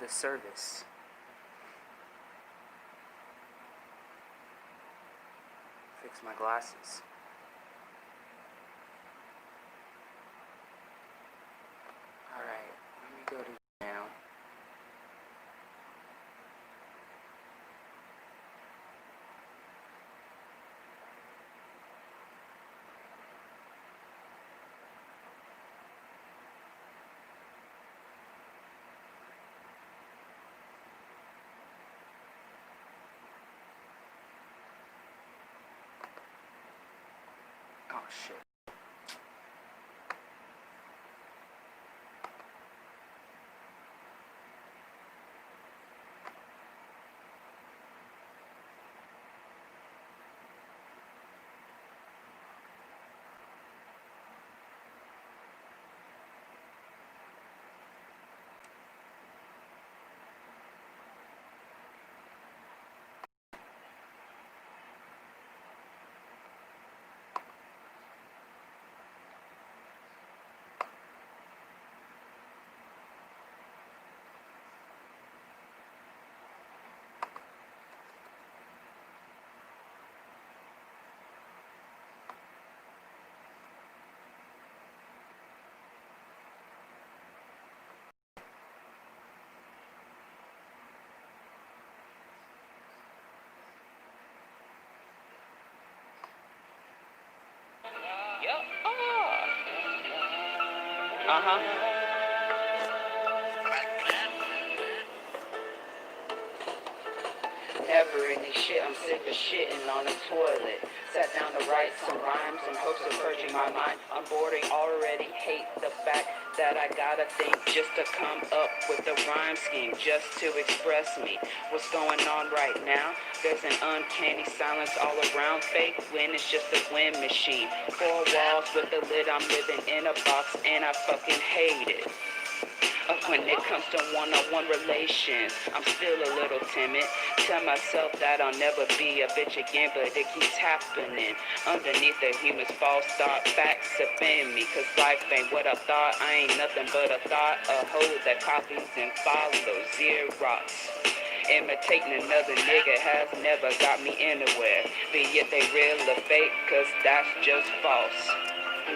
the service. Fix my glasses. Alright, let me go to now. Oh shit. Yep. Uh-huh. Never any shit, I'm sick of shitting on the toilet. Sat down to write some rhymes in hopes of purging my mind. I'm bored and already hate the fact that I gotta think just to come up with a rhyme scheme, just to express me. What's going on right now? There's an uncanny silence all around. Fake wind is just a wind machine. Four walls with a lid, I'm living in a box and I fucking hate it. When it comes to one-on-one relations, I'm still a little timid. Tell myself that I'll never be a bitch again, but it keeps happening. Underneath the human's false thought, facts offend me, cause life ain't what I thought. I ain't nothing but a thought, a hoe that copies and follows Xerox. Imitating another nigga has never got me anywhere. Be it they real or fake, cause that's just false.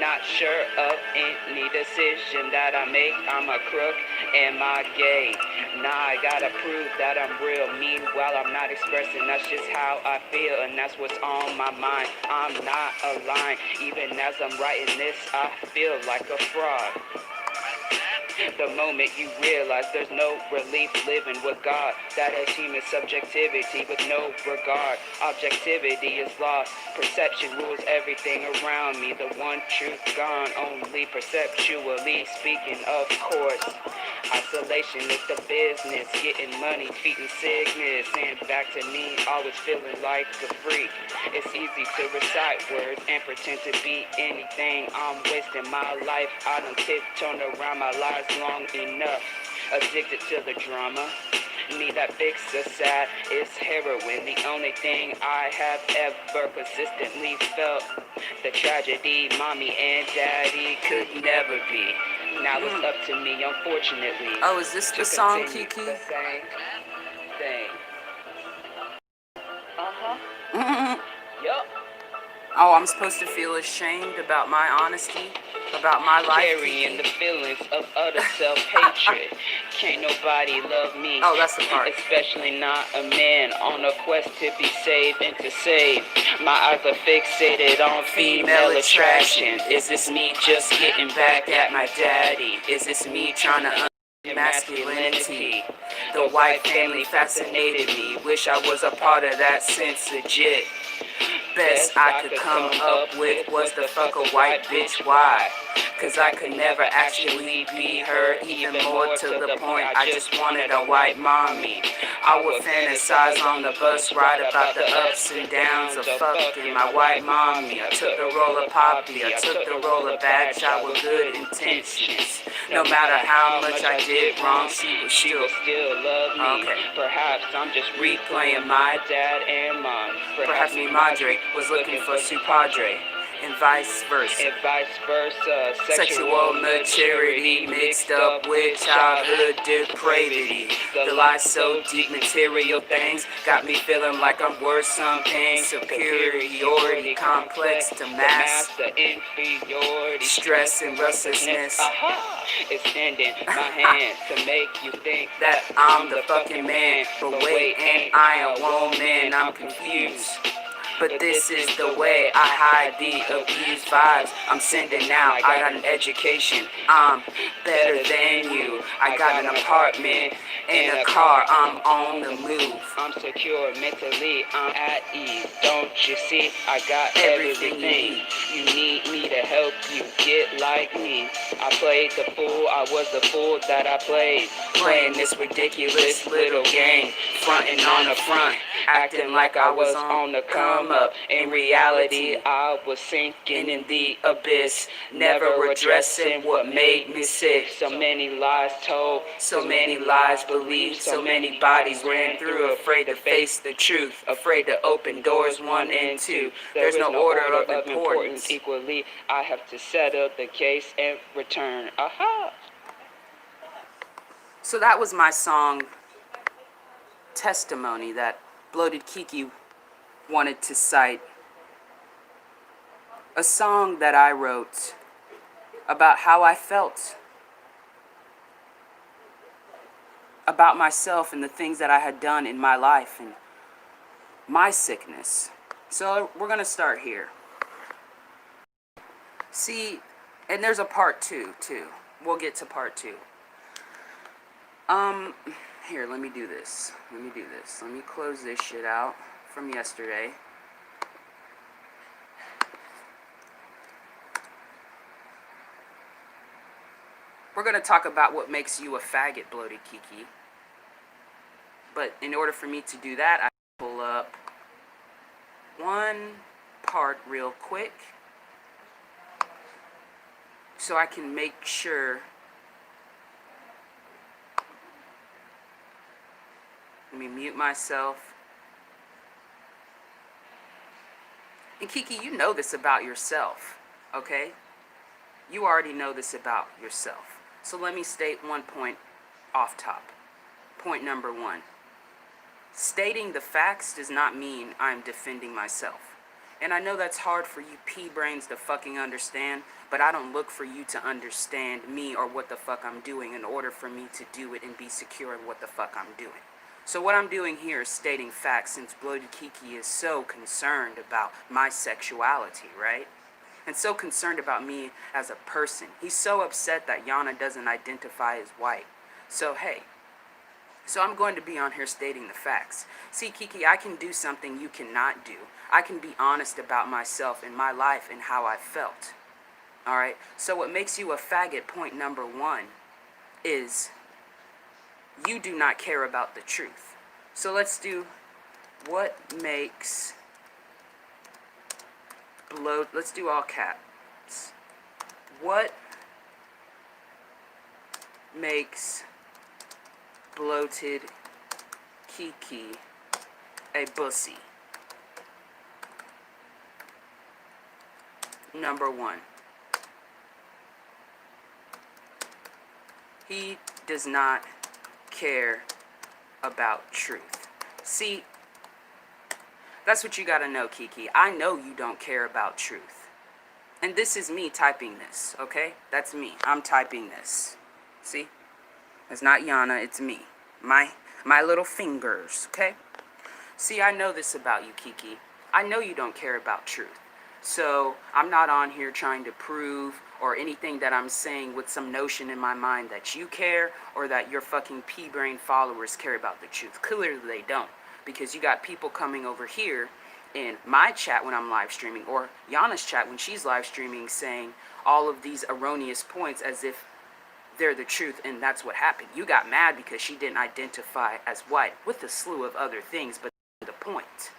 Not sure of any decision that I make. I'm a crook, am I gay? Nah, I gotta prove that I'm real. Meanwhile, I'm not expressing, that's just how I feel, and that's what's on my mind. I'm not a line. Even as I'm writing this, I feel like a fraud. The moment you realize there's no relief living with God, that is human subjectivity with no regard. Objectivity is lost. Perception rules everything around me. The one truth gone, only perceptually speaking, of course. Isolation is the business, getting money, feeding sickness, and back to me, always feeling like a freak. It's easy to recite words and pretend to be anything. I'm wasting my life, I done tiptoed around my lies long enough. Addicted to the drama, need that fix the sad, it's heroin. The only thing I have ever consistently felt. The tragedy mommy and daddy could never be. Now it's up to me, unfortunately. Oh, is this the song, Keke? The same thing. Yup. Oh, I'm supposed to feel ashamed about my honesty, about my life. Carrying the feelings of utter self-hatred. Can't nobody love me. Oh, that's the part. Especially not a man on a quest to be saved and to save. My eyes are fixated on female attraction. Is this me just getting back at my daddy? Is this me trying to masculinity? The white family fascinated me. Wish I was a part of that since legit. Best I could come up with was the fuck a white bitch, why? Cause I could never actually be her, even more to the point I just wanted a white mommy. I would fantasize on the bus ride about the ups and downs of fucking my white mommy. I took the role of Poppy, I took the role of bad child with good intentions. No matter how much I did wrong, she would still love me. Okay. Perhaps I'm just replaying my dad and mom. Perhaps me Madre was looking for su padre. and vice versa. And vice versa. Sexual maturity mixed up with childhood depravity. The lie so deep, material things got me feeling like I'm worth some pain. Superiority complex to mass the inferiority, stress and restlessness. Extending my hand to make you think That I'm the fucking man, but wait, ain't I a woman? I'm confused. But this is the way I hide the abused vibes I'm sending out. I got an education, I'm better than you. I got an apartment and a car, I'm on the move. I'm secure mentally, I'm at ease. Don't you see, I got everything you need me to help you get like me. I played the fool, I was the fool that I played. Playing this ridiculous little game, fronting on the front, acting like I was on the come up. In reality, I was sinking in the abyss, never addressing what made me sick. So many lies told, So many lies believed, so many bodies ran through, afraid to face the truth, afraid to open doors 1 and 2. There's no order of importance. Equally, I have to settle the case and return. Aha! So that was my song, Testimony, that Bloated Keke wanted to cite. A song that I wrote about how I felt about myself and the things that I had done in my life and my sickness. So we're going to start here. See, and there's a part 2 too. We'll get to part 2. Here, let me do this. Let me close this shit out from yesterday. We're going to talk about what makes you a faggot, Bloated Keke. But in order for me to do that, I pull up one part real quick so I can make sure. Let me mute myself. And Keke, you know this about yourself, okay? You already know this about yourself. So let me state one point off top. Point number 1. Stating the facts does not mean I'm defending myself. And I know that's hard for you pea-brains to fucking understand, but I don't look for you to understand me or what the fuck I'm doing in order for me to do it and be secure in what the fuck I'm doing. So what I'm doing here is stating facts, since Bloated Keke is so concerned about my sexuality, right? And so concerned about me as a person. He's so upset that Yana doesn't identify as white. So hey, so I'm going to be on here stating the facts. See, Keke, I can do something you cannot do. I can be honest about myself and my life and how I felt. Alright? So what makes you a faggot, point number 1, is you do not care about the truth. So let's do what makes let's do all caps. What makes Bloated Keke a bussy? Number 1. He does not care about truth. See, that's what you gotta know, Keke. I know you don't care about truth. And this is me typing this, okay? That's me. I'm typing this. See? It's not Yana, it's me. My little fingers, okay? See, I know this about you, Keke. I know you don't care about truth. So I'm not on here trying to prove or anything that I'm saying with some notion in my mind that you care or that your fucking pea-brain followers care about the truth. Clearly they don't, because you got people coming over here in my chat when I'm live streaming, or Yana's chat when she's live streaming, saying all of these erroneous points as if they're the truth, and that's what happened. You got mad because she didn't identify as white, with a slew of other things, but the point.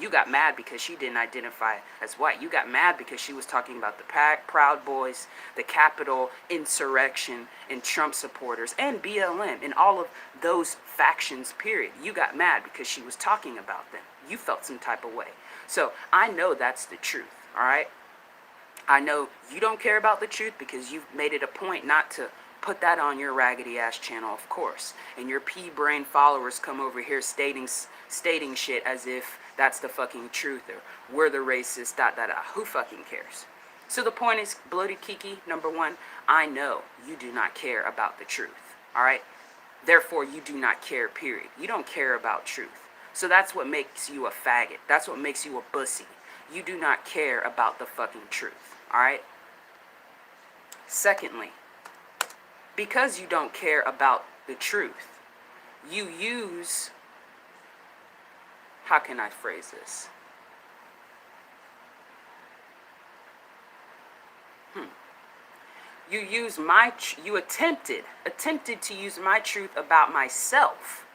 You got mad because she didn't identify as white. You got mad because she was talking about the Proud Boys, the Capitol insurrection, and Trump supporters, and BLM, and all of those factions, period. You got mad because she was talking about them. You felt some type of way. So I know that's the truth, all right? I know you don't care about the truth because you've made it a point not to put that on your raggedy ass channel, of course. And your pea-brain followers come over here stating shit as if that's the fucking truth, or we're the racist, Who fucking cares? So the point is, Bloated Kiki, number one, I know you do not care about the truth, alright? Therefore, you do not care, period. You don't care about truth. So that's what makes you a faggot. That's what makes you a pussy. You do not care about the fucking truth, alright? Secondly, because you don't care about the truth, you use, how can I phrase this? You use you attempted to use my truth about myself,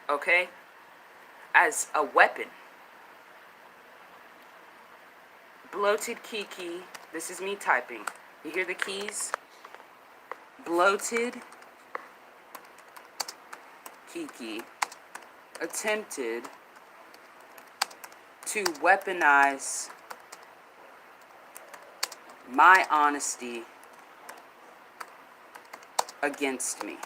okay, as a weapon. Bloated Kiki, this is me typing. You hear the keys? Bloated Kiki attempted to weaponize my honesty against me.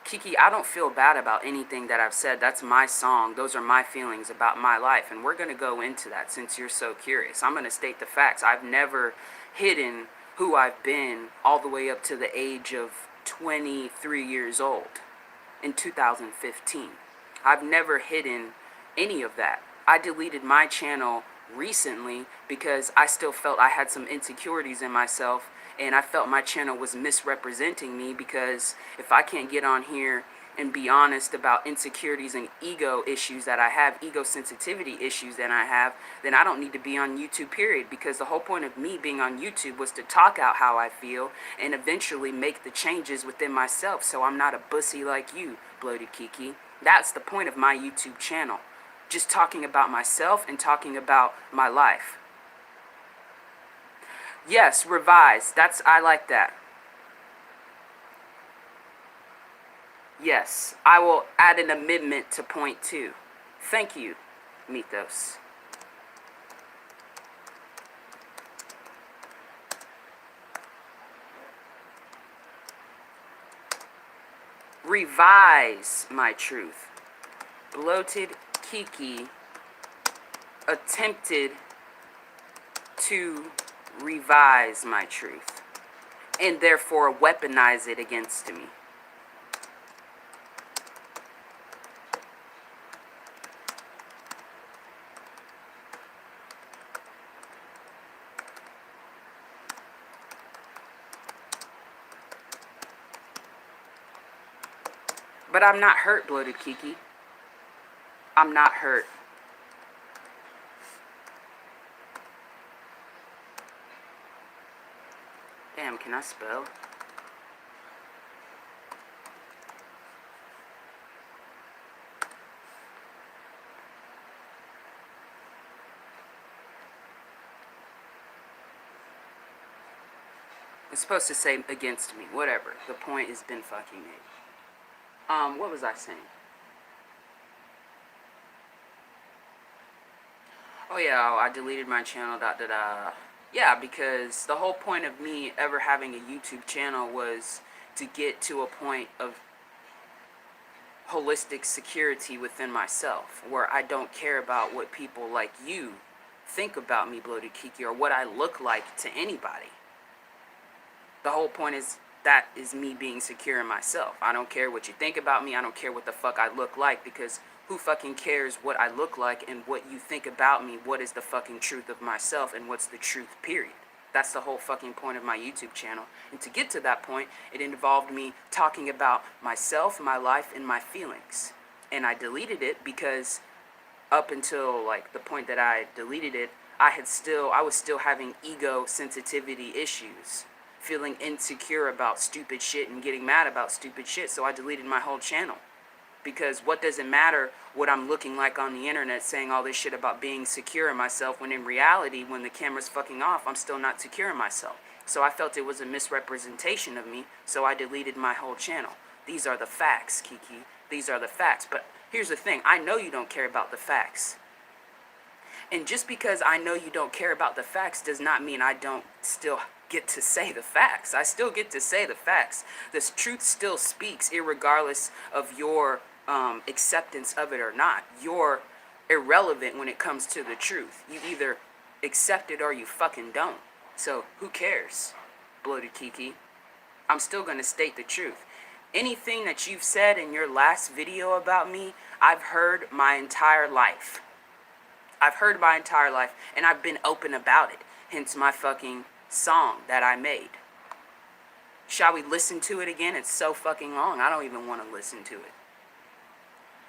Kiki, I don't feel bad about anything that I've said. That's my song. Those are my feelings about my life. And we're going to go into that since you're so curious. I'm going to state the facts. I've never hidden who I've been all the way up to the age of 23 years old in 2015. I've never hidden any of that. I deleted my channel recently because I still felt I had some insecurities in myself, and I felt my channel was misrepresenting me, because if I can't get on here and be honest about insecurities and ego issues that I have, ego sensitivity issues that I have, then I don't need to be on YouTube, period. Because the whole point of me being on YouTube was to talk out how I feel and eventually make the changes within myself, so I'm not a bussy like you, Bloated Kiki. That's the point of my YouTube channel. Just talking about myself and talking about my life. Yes, revise. I like that. Yes, I will add an amendment to point 2. Thank you, Mythos. Revise my truth. Bloated Kiki attempted to revise my truth and therefore weaponize it against me. But I'm not hurt, Bloated Kiki. I'm not hurt. Damn, can I spell? It's supposed to say against me. Whatever. The point has been fucking made. What was I saying? Oh yeah, I deleted my channel, Yeah, because the whole point of me ever having a YouTube channel was to get to a point of holistic security within myself, where I don't care about what people like you think about me, Bloated Kiki, or what I look like to anybody. The whole point is that is me being secure in myself. I don't care what you think about me. I don't care what the fuck I look like, because who fucking cares what I look like and what you think about me? What is the fucking truth of myself, and what's the truth, period? That's the whole fucking point of my YouTube channel. And to get to that point, it involved me talking about myself, my life, and my feelings. And I deleted it because up until like the point that I deleted it, I was still having ego sensitivity issues, feeling insecure about stupid shit and getting mad about stupid shit. So I deleted my whole channel. Because what does it matter what I'm looking like on the internet, saying all this shit about being secure in myself, when in reality, when the camera's fucking off, I'm still not secure in myself. So I felt it was a misrepresentation of me, so I deleted my whole channel. These are the facts, Keke. These are the facts. But here's the thing. I know you don't care about the facts. And just because I know you don't care about the facts does not mean I don't still get to say the facts. I still get to say the facts. This truth still speaks, irregardless of your acceptance of it or not. You're irrelevant when it comes to the truth. You either accept it or you fucking don't. So who cares, Bloated Keke? I'm still going to state the truth. Anything that you've said in your last video about me, I've heard my entire life. I've heard my entire life, and I've been open about it. Hence my fucking song that I made. Shall we listen to it again? It's so fucking long. I don't even want to listen to it.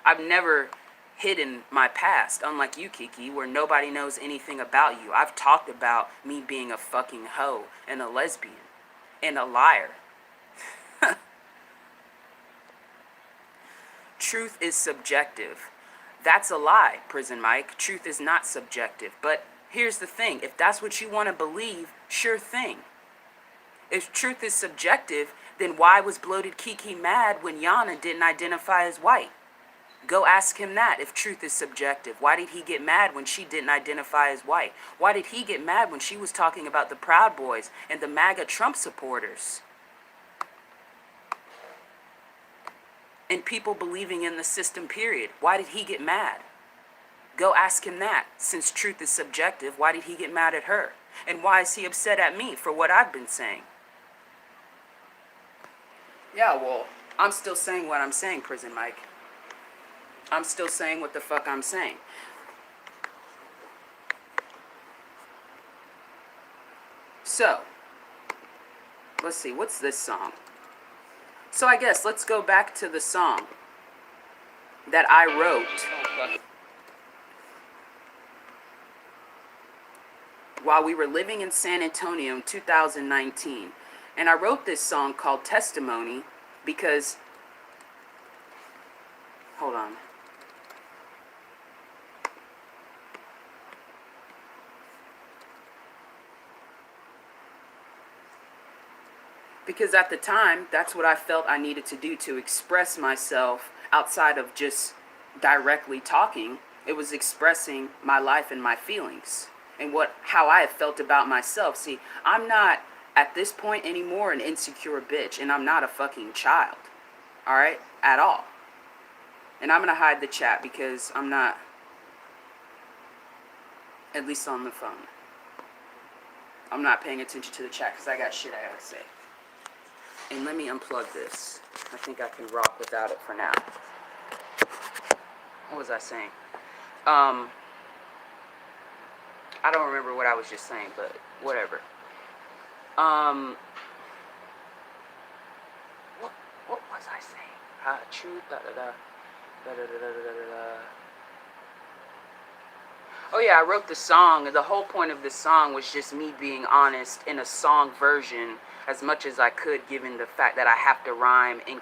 I've never hidden my past, unlike you, Keke, where nobody knows anything about you. I've talked about me being a fucking hoe and a lesbian and a liar. Truth is subjective. That's a lie, Prison Mike. Truth is not subjective. But here's the thing. If that's what you want to believe, sure thing. If truth is subjective, then why was Bloated Keke mad when Yana didn't identify as white? Go ask him that if truth is subjective. Why did he get mad when she didn't identify as white? Why did he get mad when she was talking about the Proud Boys and the MAGA Trump supporters? And people believing in the system, period. Why did he get mad? Go ask him that. Since truth is subjective, why did he get mad at her? And why is he upset at me for what I've been saying? Yeah, well, I'm still saying what I'm saying, Prison Mike. I'm still saying what the fuck I'm saying. So, let's see, what's this song? So I guess let's go back to the song that I wrote while we were living in San Antonio in 2019. And I wrote this song called Testimony because, hold on. Because at the time, that's what I felt I needed to do to express myself outside of just directly talking. It was expressing my life and my feelings and how I have felt about myself. See, I'm not at this point anymore an insecure bitch, and I'm not a fucking child. All right? At all. And I'm going to hide the chat because I'm not, at least on the phone. I'm not paying attention to the chat because I got shit I gotta say. And let me unplug this. I think I can rock without it for now. What was I saying? I don't remember what I was just saying, but whatever. What was I saying? Truth, Oh yeah, I wrote the song, and the whole point of this song was just me being honest in a song version as much as I could, given the fact that I have to rhyme and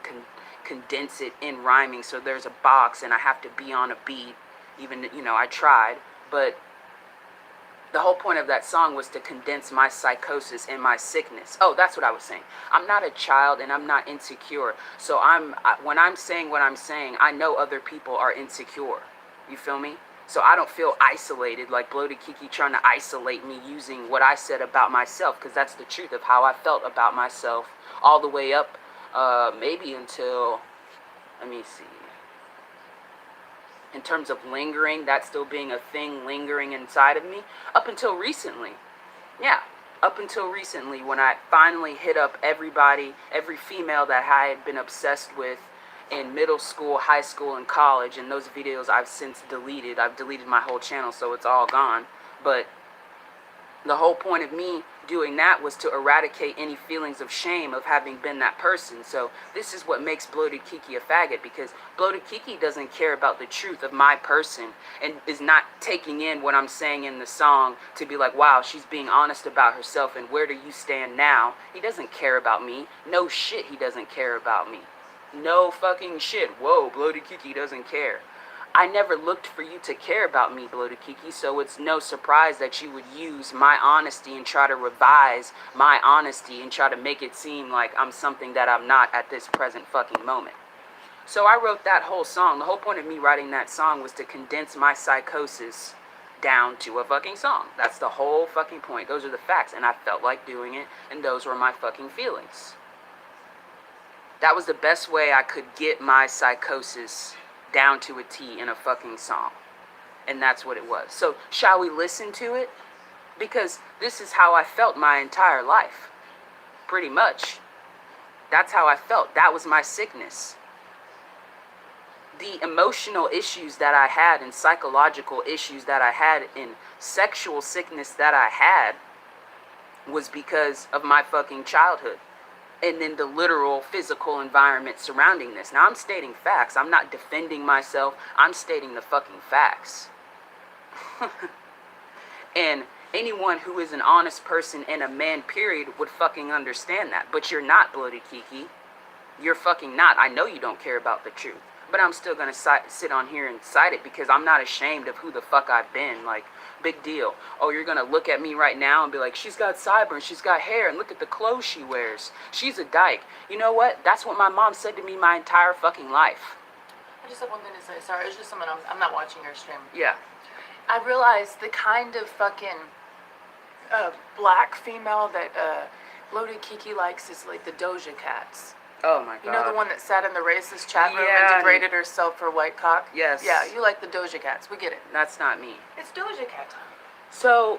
condense it in rhyming. So there's a box, and I have to be on a beat. Even, I tried, but the whole point of that song was to condense my psychosis and my sickness. Oh, that's what I was saying. I'm not a child, and I'm not insecure. So when I'm saying what I'm saying, I know other people are insecure. You feel me? So I don't feel isolated like Bloated Keke trying to isolate me using what I said about myself, because that's the truth of how I felt about myself all the way up, maybe until, let me see, in terms of lingering, that still being a thing lingering inside of me, up until recently. Yeah, up until recently when I finally hit up everybody, every female that I had been obsessed with in middle school, high school, and college, and those videos I've since deleted. I've deleted my whole channel, so it's all gone. But the whole point of me doing that was to eradicate any feelings of shame of having been that person. So this is what makes Bloated Keke a faggot, because Bloated Keke doesn't care about the truth of my person and is not taking in what I'm saying in the song to be like, wow, she's being honest about herself, and where do you stand now? He doesn't care about me. No shit, he doesn't care about me. No fucking shit. Whoa, Bloated Keke doesn't care. I never looked for you to care about me, Bloated Keke, so it's no surprise that you would use my honesty and try to revise my honesty and try to make it seem like I'm something that I'm not at this present fucking moment. So I wrote that whole song. The whole point of me writing that song was to condense my psychosis down to a fucking song. That's the whole fucking point. Those are the facts, and I felt like doing it, and those were my fucking feelings. That was the best way I could get my psychosis down to a T in a fucking song. And that's what it was. So, shall we listen to it? Because this is how I felt my entire life. Pretty much. That's how I felt. That was my sickness. The emotional issues that I had and psychological issues that I had and sexual sickness that I had was because of my fucking childhood. And then the literal physical environment surrounding this. Now, I'm stating facts. I'm not defending myself. I'm stating the fucking facts. And anyone who is an honest person and a man, period, would fucking understand that. But you're not, Bloated Keke. You're fucking not. I know you don't care about the truth. But I'm still gonna sit on here and cite it because I'm not ashamed of who the fuck I've been. Like, big deal. Oh, you're gonna look at me right now and be like, she's got sideburns, she's got hair, and look at the clothes she wears. She's a dyke. You know what? That's what my mom said to me my entire fucking life. I just have one thing to say. Sorry, it's just something I'm not watching your stream. Yeah. I realized the kind of fucking black female that Bloated Keke likes is like the Doja Cats. Oh my god. You know the one that sat in the racist chat room Yeah. and degraded herself for white cock? Yes. Yeah, you like the Doja Cats. We get it. That's not me. It's Doja Cat time. So,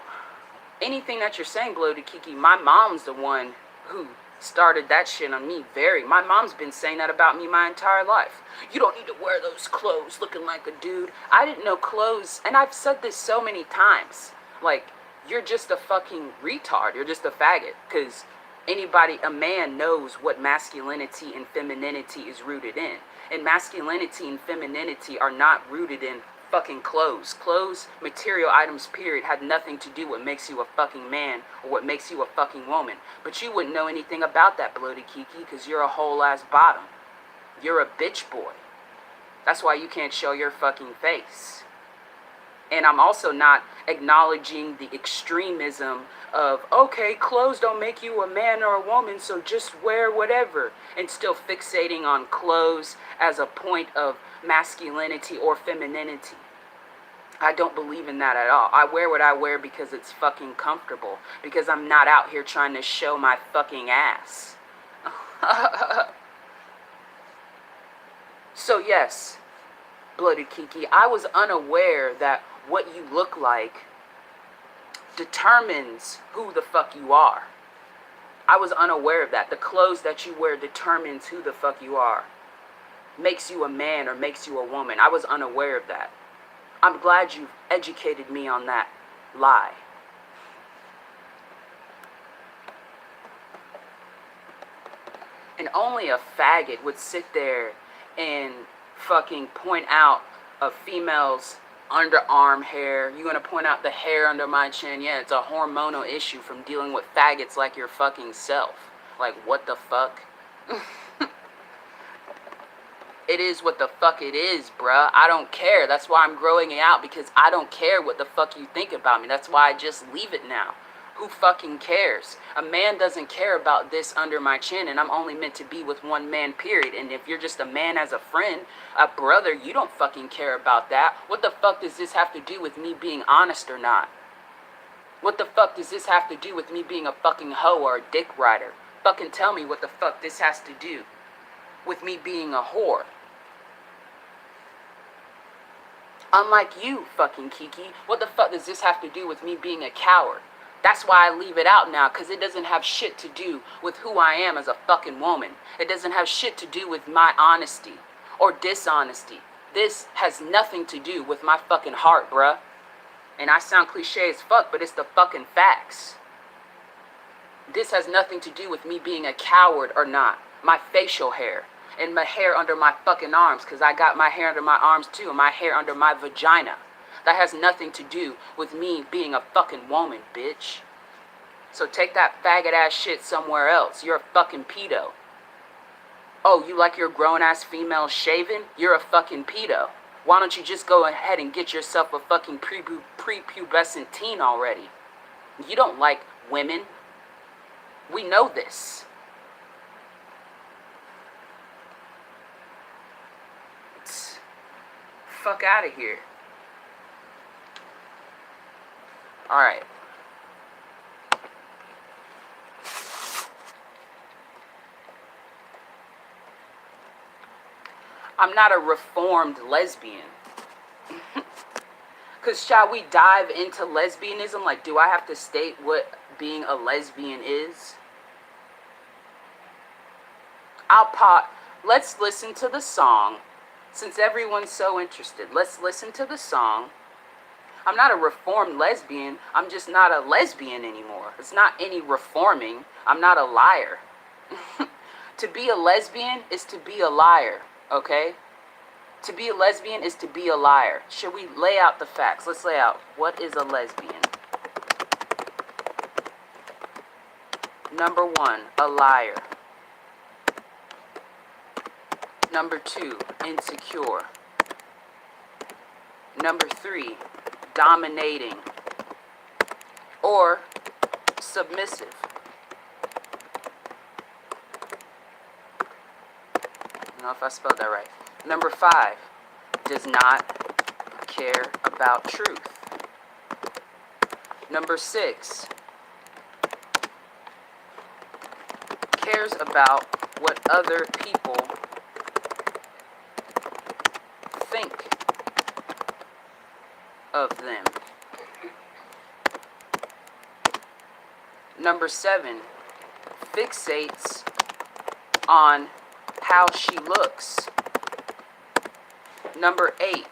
anything that you're saying, Bloated Keke, my mom's the one who started that shit on me. My mom's been saying that about me my entire life. You don't need to wear those clothes looking like a dude. I didn't know clothes, and I've said this so many times. Like, you're just a fucking retard. You're just a faggot. Because a man knows what masculinity and femininity is rooted in. And masculinity and femininity are not rooted in fucking clothes. Clothes, material items, period, had nothing to do with what makes you a fucking man or what makes you a fucking woman. But you wouldn't know anything about that, Bloated Keke, because you're a whole ass bottom. You're a bitch boy. That's why you can't show your fucking face. And I'm also not acknowledging the extremism of, okay, clothes don't make you a man or a woman, so just wear whatever, and still fixating on clothes as a point of masculinity or femininity. I don't believe in that at all. I wear what I wear because it's fucking comfortable, because I'm not out here trying to show my fucking ass. So yes, Bloated Keke, I was unaware that what you look like determines who the fuck you are. I was unaware of that. The clothes that you wear determines who the fuck you are. Makes you a man or makes you a woman. I was unaware of that. I'm glad you've educated me on that lie. And only a faggot would sit there and fucking point out a female's underarm hair. You're gonna point out the hair under my chin. Yeah, it's a hormonal issue from dealing with faggots like your fucking self. Like, what the fuck? It is what the fuck it is, bruh. I don't care. That's why I'm growing it out, because I don't care what the fuck you think about me. That's why I just leave it now. Who fucking cares? A man doesn't care about this under my chin, and I'm only meant to be with one man, period. And if you're just a man as a friend, a brother, you don't fucking care about that. What the fuck does this have to do with me being honest or not? What the fuck does this have to do with me being a fucking hoe or a dick rider? Fucking tell me what the fuck this has to do with me being a whore. Unlike you, fucking Keke, what the fuck does this have to do with me being a coward? That's why I leave it out now, because it doesn't have shit to do with who I am as a fucking woman. It doesn't have shit to do with my honesty or dishonesty. This has nothing to do with my fucking heart, bruh. And I sound cliche as fuck, but it's the fucking facts. This has nothing to do with me being a coward or not. My facial hair and my hair under my fucking arms, because I got my hair under my arms too, and my hair under my vagina. That has nothing to do with me being a fucking woman, bitch. So take that faggot ass shit somewhere else. You're a fucking pedo. Oh, you like your grown ass female shaven? You're a fucking pedo. Why don't you just go ahead and get yourself a fucking prepubescent teen already? You don't like women. We know this. Fuck out of here. Alright. I'm not a reformed lesbian. Because shall we dive into lesbianism? Like, do I have to state what being a lesbian is? Let's listen to the song. Since everyone's so interested, let's listen to the song. I'm not a reformed lesbian. I'm just not a lesbian anymore. It's not any reforming. I'm not a liar. To be a lesbian is to be a liar, okay? To be a lesbian is to be a liar. Should we lay out the facts? Let's lay out what is a lesbian. Number 1, a liar. Number 2, insecure. Number 3, dominating or submissive. I don't know if I spelled that right. Number 5, does not care about truth. Number 6, cares about what other people think of them. Number 7, fixates on how she looks. Number 8,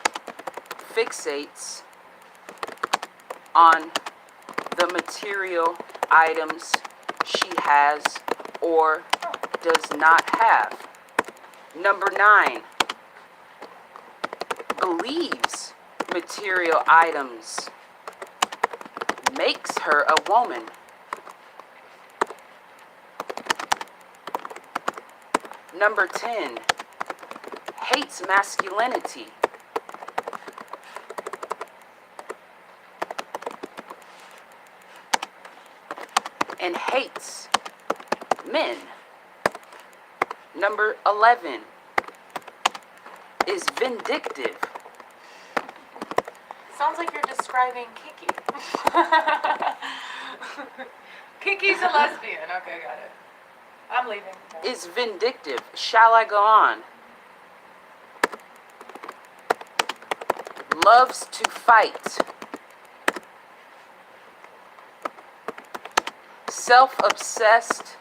fixates on the material items she has or does not have. Number 9, believes material items makes her a woman. Number 10, hates masculinity. And hates men. Number 11, is vindictive. Sounds like you're describing Kiki. Kiki's a lesbian. Okay, got it. I'm leaving. Is vindictive. Shall I go on? Loves to fight. Self-obsessed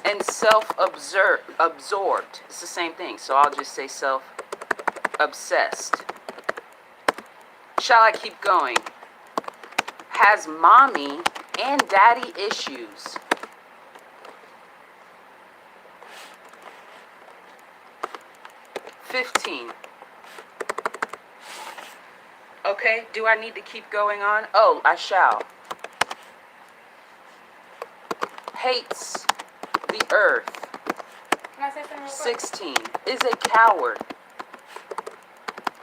and self-absorbed. It's the same thing, so I'll just say self-obsessed. Shall I keep going? Has mommy and daddy issues. $15. Okay, do I need to keep going on? Oh, I shall. Hates the earth. Can I say something real quick? 16. Is a coward.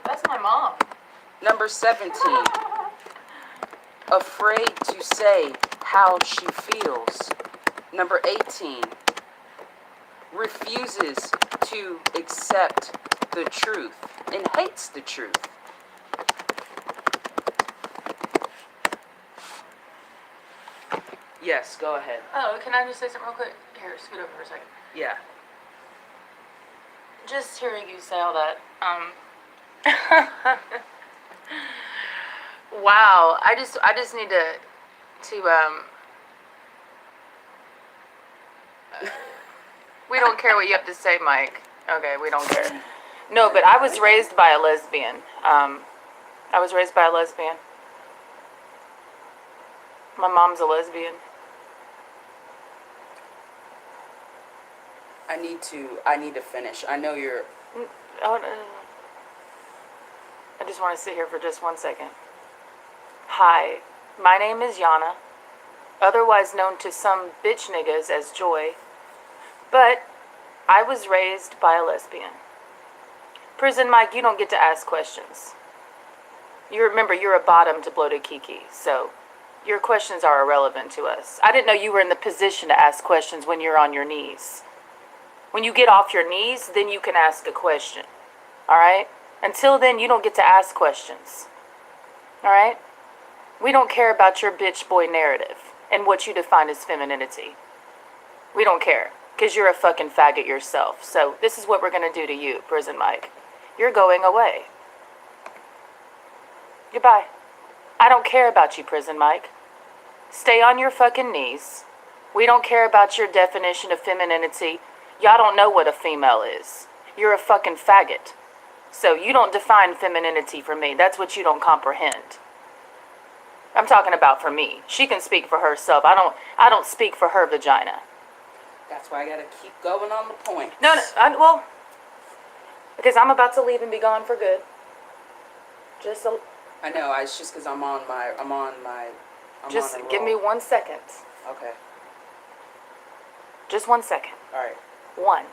That's my mom. Number 17. Afraid to say how she feels. Number 18. Refuses to accept the truth and hates the truth. Yes, go ahead. Oh, can I just say something real quick? Here, scoot over for a second. Yeah. Just hearing you say all that, wow, I just need to we don't care what you have to say, Mike. Okay, we don't care. No, but I was raised by a lesbian. My mom's a lesbian. I need to finish. I know you're... Oh, no. I just want to sit here for just 1 second. Hi, my name is Yana, otherwise known to some bitch niggas as Joy, but I was raised by a lesbian. Prison Mike, you don't get to ask questions. You remember you're a bottom to Bloated Kiki, so your questions are irrelevant to us. I didn't know you were in the position to ask questions when you're on your knees. When you get off your knees, then you can ask a question. All right? Until then, you don't get to ask questions. All right? We don't care about your bitch boy narrative and what you define as femininity. We don't care, because you're a fucking faggot yourself. So this is what we're going to do to you, Prison Mike. You're going away. Goodbye. I don't care about you, Prison Mike. Stay on your fucking knees. We don't care about your definition of femininity. Y'all don't know what a female is. You're a fucking faggot. So you don't define femininity for me. That's what you don't comprehend. I'm talking about for me. She can speak for herself. I don't speak for her vagina. That's why I gotta keep going on the point. No, well, because I'm about to leave and be gone for good. I know. It's just because I'm on Just a give me roll. 1 second. Okay. Just 1 second. All right. 1.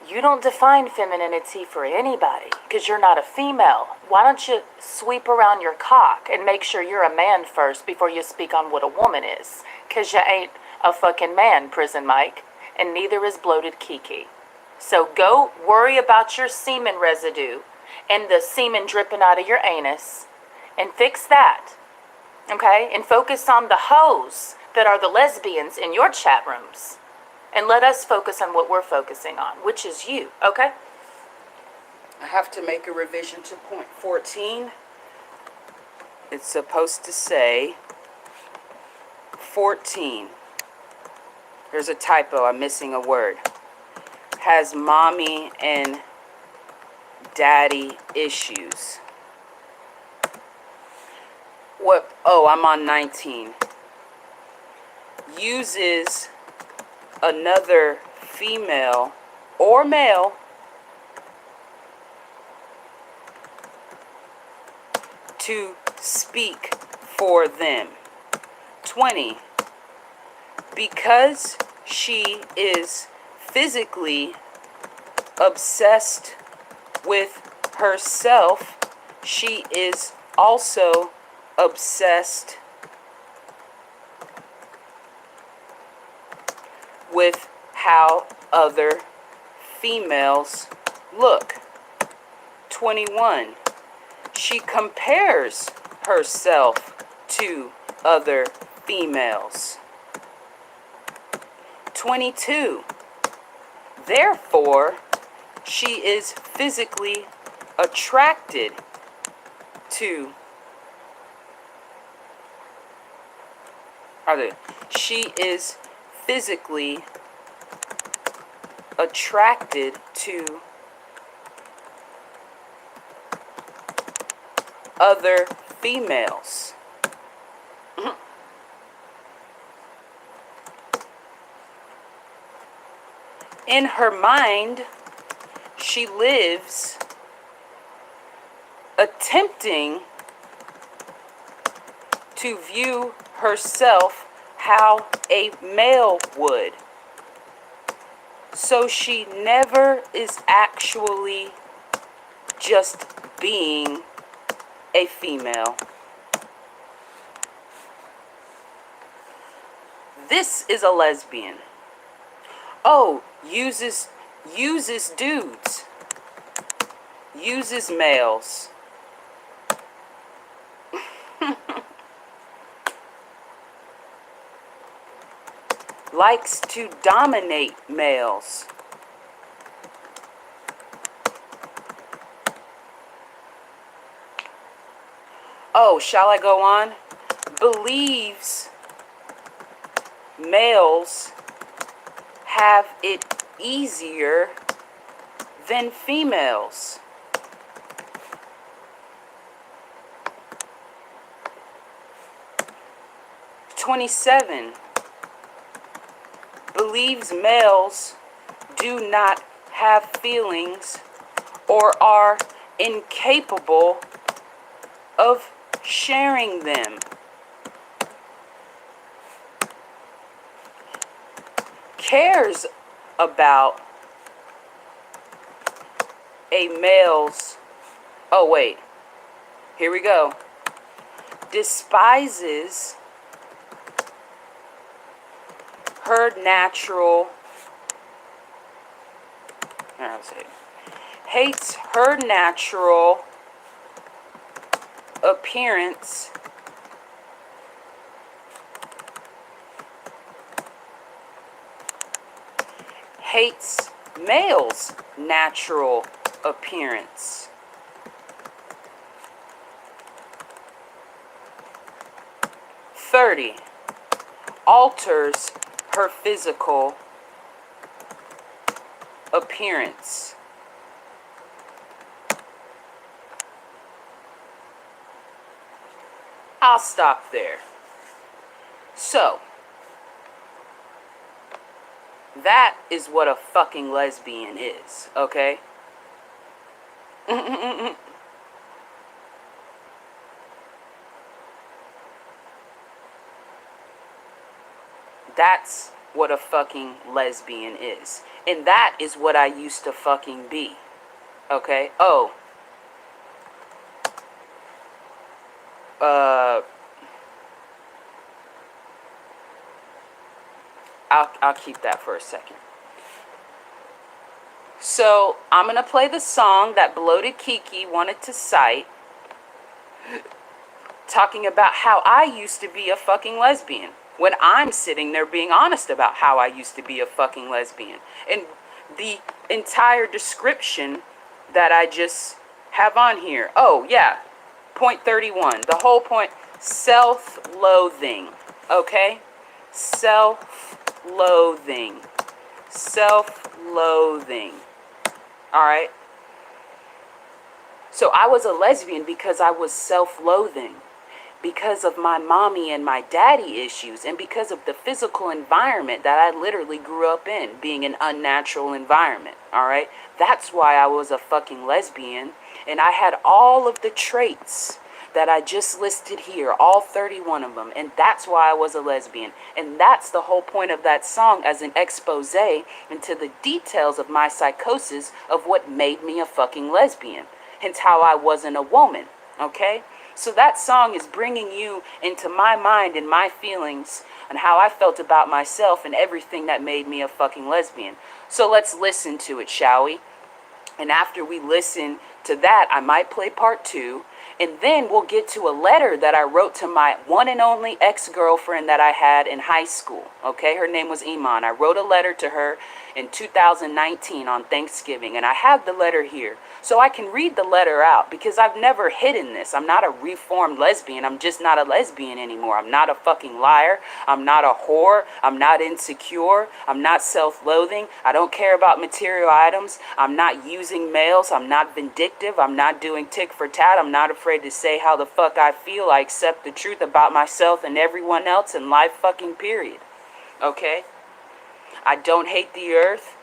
You don't define femininity for anybody because you're not a female. Why don't you sweep around your cock and make sure you're a man first before you speak on what a woman is? Because you ain't a fucking man, Prison Mike, and neither is Bloated Kiki. So go worry about your semen residue and the semen dripping out of your anus and fix that, okay? And focus on the hoes that are the lesbians in your chat rooms. And let us focus on what we're focusing on, which is you, okay? I have to make a revision to point 14. It's supposed to say 14. There's a typo. I'm missing a word. Has mommy and daddy issues. What? Oh, I'm on 19. Uses another female or male to speak for them. 20. Because she is physically obsessed with herself, she is also obsessed with how other females look. 21. She compares herself to other females. 22. Therefore, she is physically attracted to she is physically attracted to other females. In her mind, she lives attempting to view herself how a male would. So she never is actually just being a female. This is a lesbian. Oh, uses dudes. Uses males. Likes to dominate males. Oh, shall I go on? Believes males have it easier than females. (27) Believes males do not have feelings or are incapable of sharing them. Cares about a male's, oh wait, here we go, despises her natural, hates her natural appearance hates male's natural appearance. "30. Alters her physical appearance." I'll stop there. So, that is what a fucking lesbian is, okay? That's what a fucking lesbian is. And that is what I used to fucking be. Okay? Oh. I'll keep that for a second. So, I'm going to play the song that Bloated Keke wanted to cite, talking about how I used to be a fucking lesbian, when I'm sitting there being honest about how I used to be a fucking lesbian. And the entire description that I just have on here. Oh, yeah. Point 31. The whole point. Self-loathing. Okay? Self-loathing. Self-loathing. Alright? So I was a lesbian because I was self-loathing. Because of my mommy and my daddy issues, and because of the physical environment that I literally grew up in, being an unnatural environment, all right? That's why I was a fucking lesbian, and I had all of the traits that I just listed here, all 31 of them, and that's why I was a lesbian. And that's the whole point of that song, as an expose into the details of my psychosis of what made me a fucking lesbian, hence how I wasn't a woman, okay? So that song is bringing you into my mind and my feelings and how I felt about myself and everything that made me a fucking lesbian. So let's listen to it, shall we? And after we listen to that, I might play part 2. And then we'll get to a letter that I wrote to my one and only ex-girlfriend that I had in high school. Okay, her name was Iman. I wrote a letter to her in 2019 on Thanksgiving. And I have the letter here. So I can read the letter out because I've never hidden this. I'm not a reformed lesbian. I'm just not a lesbian anymore. I'm not a fucking liar. I'm not a whore. I'm not insecure. I'm not self-loathing. I don't care about material items. I'm not using males. I'm not vindictive. I'm not doing tick for tat. I'm not afraid to say how the fuck I feel. I accept the truth about myself and everyone else in life fucking period. Okay? I don't hate the earth.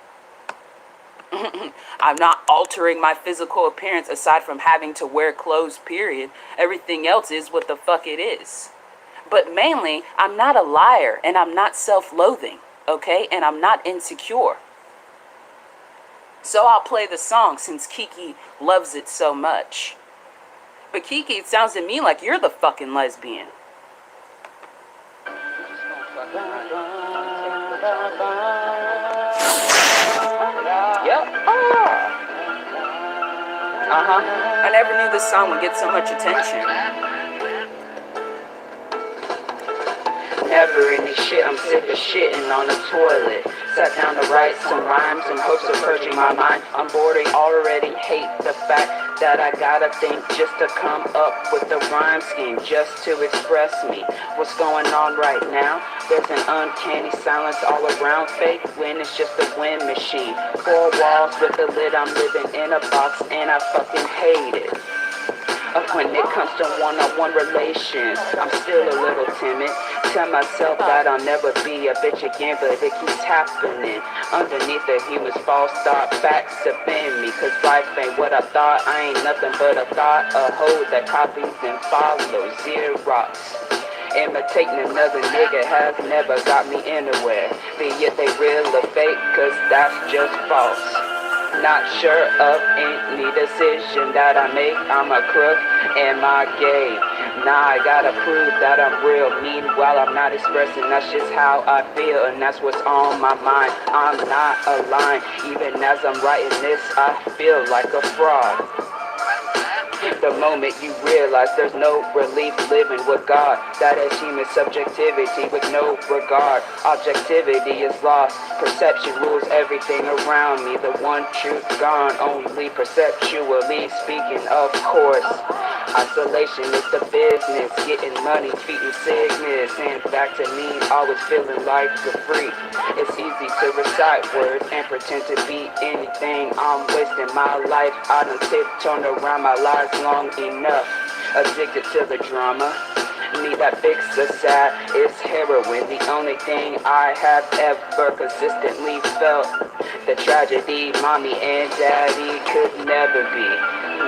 I'm not altering my physical appearance aside from having to wear clothes, period. Everything else is what the fuck it is. But mainly, I'm not a liar and I'm not self-loathing, okay? And I'm not insecure. So I'll play the song since Keke loves it so much. But Keke, it sounds to me like you're the fucking lesbian. Yep. I never knew this song would get so much attention. Never any shit, I'm sick of shitting on the toilet. Sat down to write some rhymes in hopes of purging my mind. I'm bored, I already hate the fact that I gotta think just to come up with a rhyme scheme, just to express me. What's going on right now? There's an uncanny silence all around, fake wind, it's just a wind machine. 4 walls with a lid, I'm living in a box and I fucking hate it. When it comes to one-on-one relations, I'm still a little timid. Tell myself that I'll never be a bitch again, but it keeps happening. Underneath the human's false thought, facts offend me. Cause life ain't what I thought, I ain't nothing but a thought. A hoe that copies and follows, Xerox. Imitating another nigga has never got me anywhere. Be it they real or fake, cause that's just false. Not sure of any decision that I make. I'm a crook. Am I gay? Nah, I gotta prove that I'm real. Meanwhile, I'm not expressing. That's just how I feel, and that's what's on my mind. I'm not aligned. Even as I'm writing this, I feel like a fraud. The moment you realize there's no relief living with God, that is human subjectivity with no regard. Objectivity is lost, perception rules everything around me. The one truth gone, only perceptually speaking, of course. Isolation is the business, getting money, feeding sickness, and back to me, always feeling like a freak. It's easy to recite words and pretend to be anything. I'm wasting my life, I done tiptoed around my life long enough. Addicted to the drama, need that fix aside. It's heroin, the only thing I have ever consistently felt. The tragedy mommy and daddy could never be.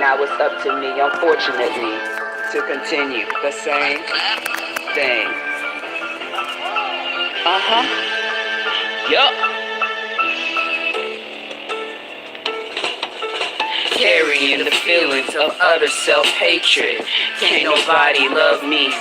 Now it's up to me, unfortunately, to continue the same thing. Yup. Carrying the feelings of utter self-hatred. Can't nobody love me,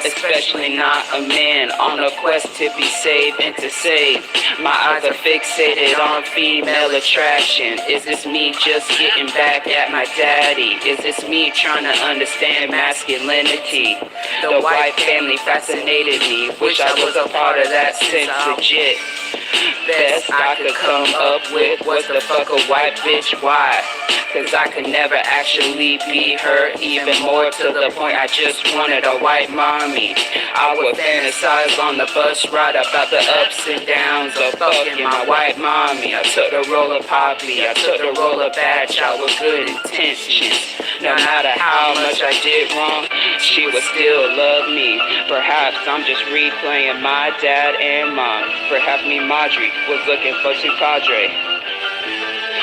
especially not a man on a quest to be saved and to save. My eyes are fixated on female attraction. Is this me just getting back at my daddy? Is this me trying to understand masculinity? The white family fascinated me. Wish I was a part of that since legit. Best I could come up with was the fuck a white bitch. Why? Cause I could never actually be her. Even more to the point I just wanted a white mommy. I would fantasize on the bus ride about the ups and downs of fucking my white mommy. I took the role of Poppy, I took the role of bad child with good intentions. No matter how much I did wrong, she would still love me. Perhaps I'm just replaying my dad and mom. Perhaps me, Marjorie, was looking for some cadre.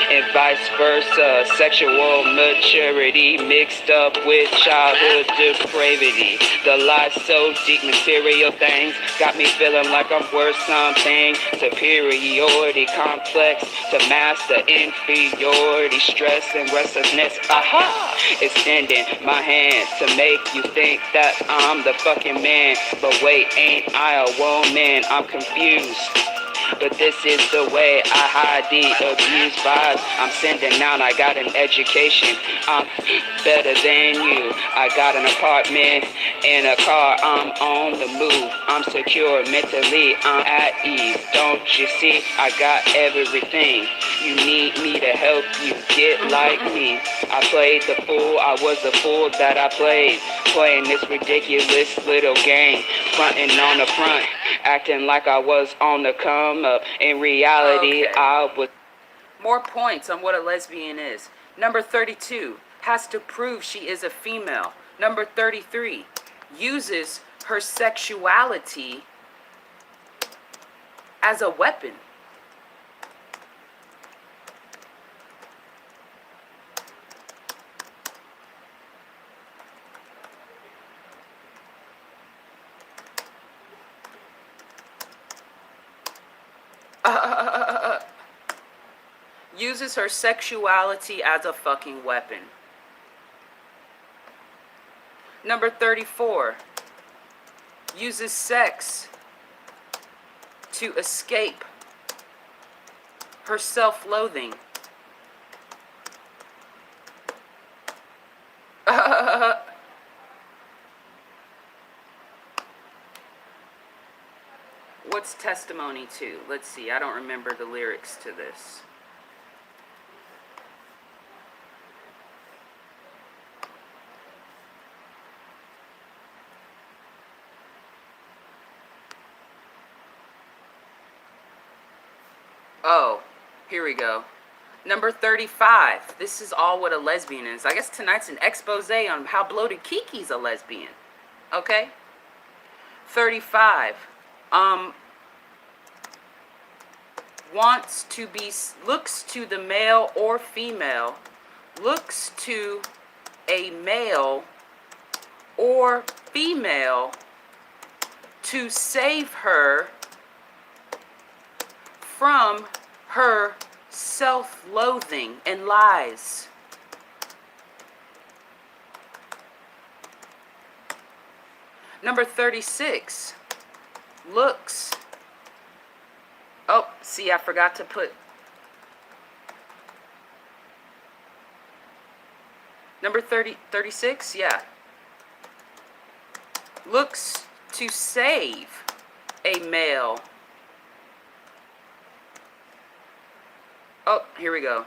And vice versa, sexual maturity mixed up with childhood depravity. The lies so deep, material things got me feeling like I'm worth something. Superiority complex to master inferiority, stress and restlessness. Extending my hand to make you think that I'm the fucking man. But wait, ain't I a woman? I'm confused. But this is the way I hide the abused vibes I'm sending out. I got an education, I'm better than you. I got an apartment and a car, I'm on the move. I'm secure mentally, I'm at ease. Don't you see, I got everything. You need me to help you get like me. I played the fool, I was the fool that I played. Playing this ridiculous little game. Fronting on the front, acting like I was on the come up. In reality, Okay. I was. More points on what a lesbian is. Number 32, has to prove she is a female. Number 33, uses her sexuality as a weapon. Uses her sexuality as a fucking weapon. Number 34. Uses sex to escape her self-loathing. What's testimony to? Let's see. I don't remember the lyrics to this. Oh, here we go. Number 35. This is all what a lesbian is. I guess tonight's an expose on how Bloated Keke'S a lesbian. Okay? 35. Wants to be, looks to the male or female, looks to a male or female to save her from her self-loathing and lies. Number 36, looks. Oh, see, I forgot to put. Number 36, yeah. Looks to save a male. Oh, here we go.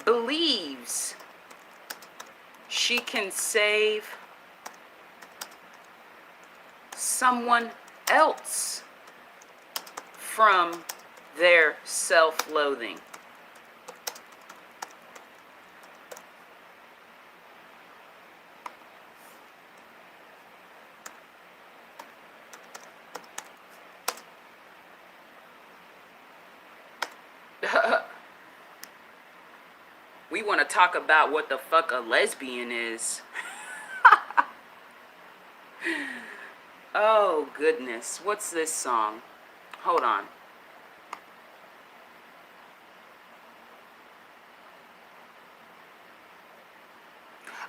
Believes she can save someone else from their self-loathing. We want to talk about what the fuck a lesbian is. Oh, goodness. What's this song? Hold on.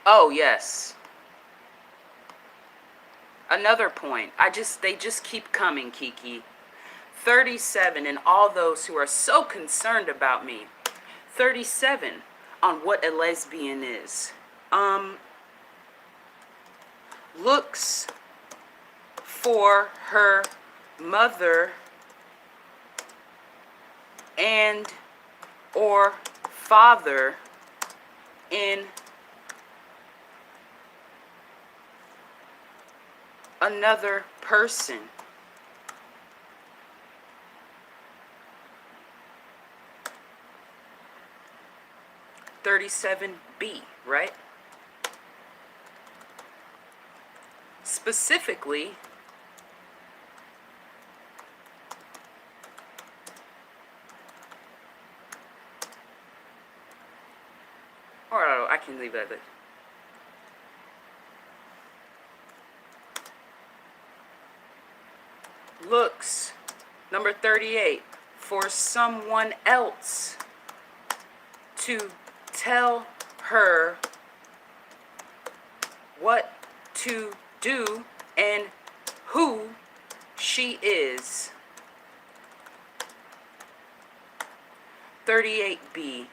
Oh, yes. Another point. They just keep coming, Keke. 37, and all those who are so concerned about me. 37 on what a lesbian is. Looks for her mother and or father in another person. (37B), right? Specifically, or I can leave that there. Looks, number 38, for someone else to tell her what to do and who she is. 38B.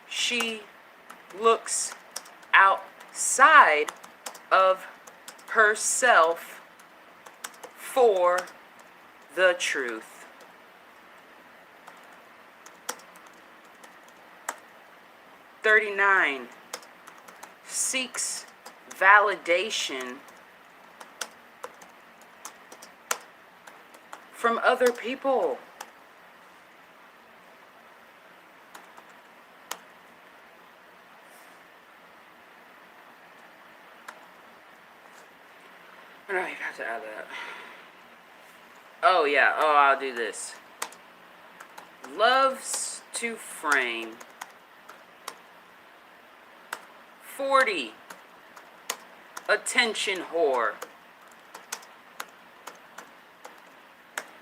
She looks outside of herself for the truth. 39. Seeks validation from other people. No, you have to add that. Oh, yeah. Oh, I'll do this. Loves to frame. 40. Attention whore.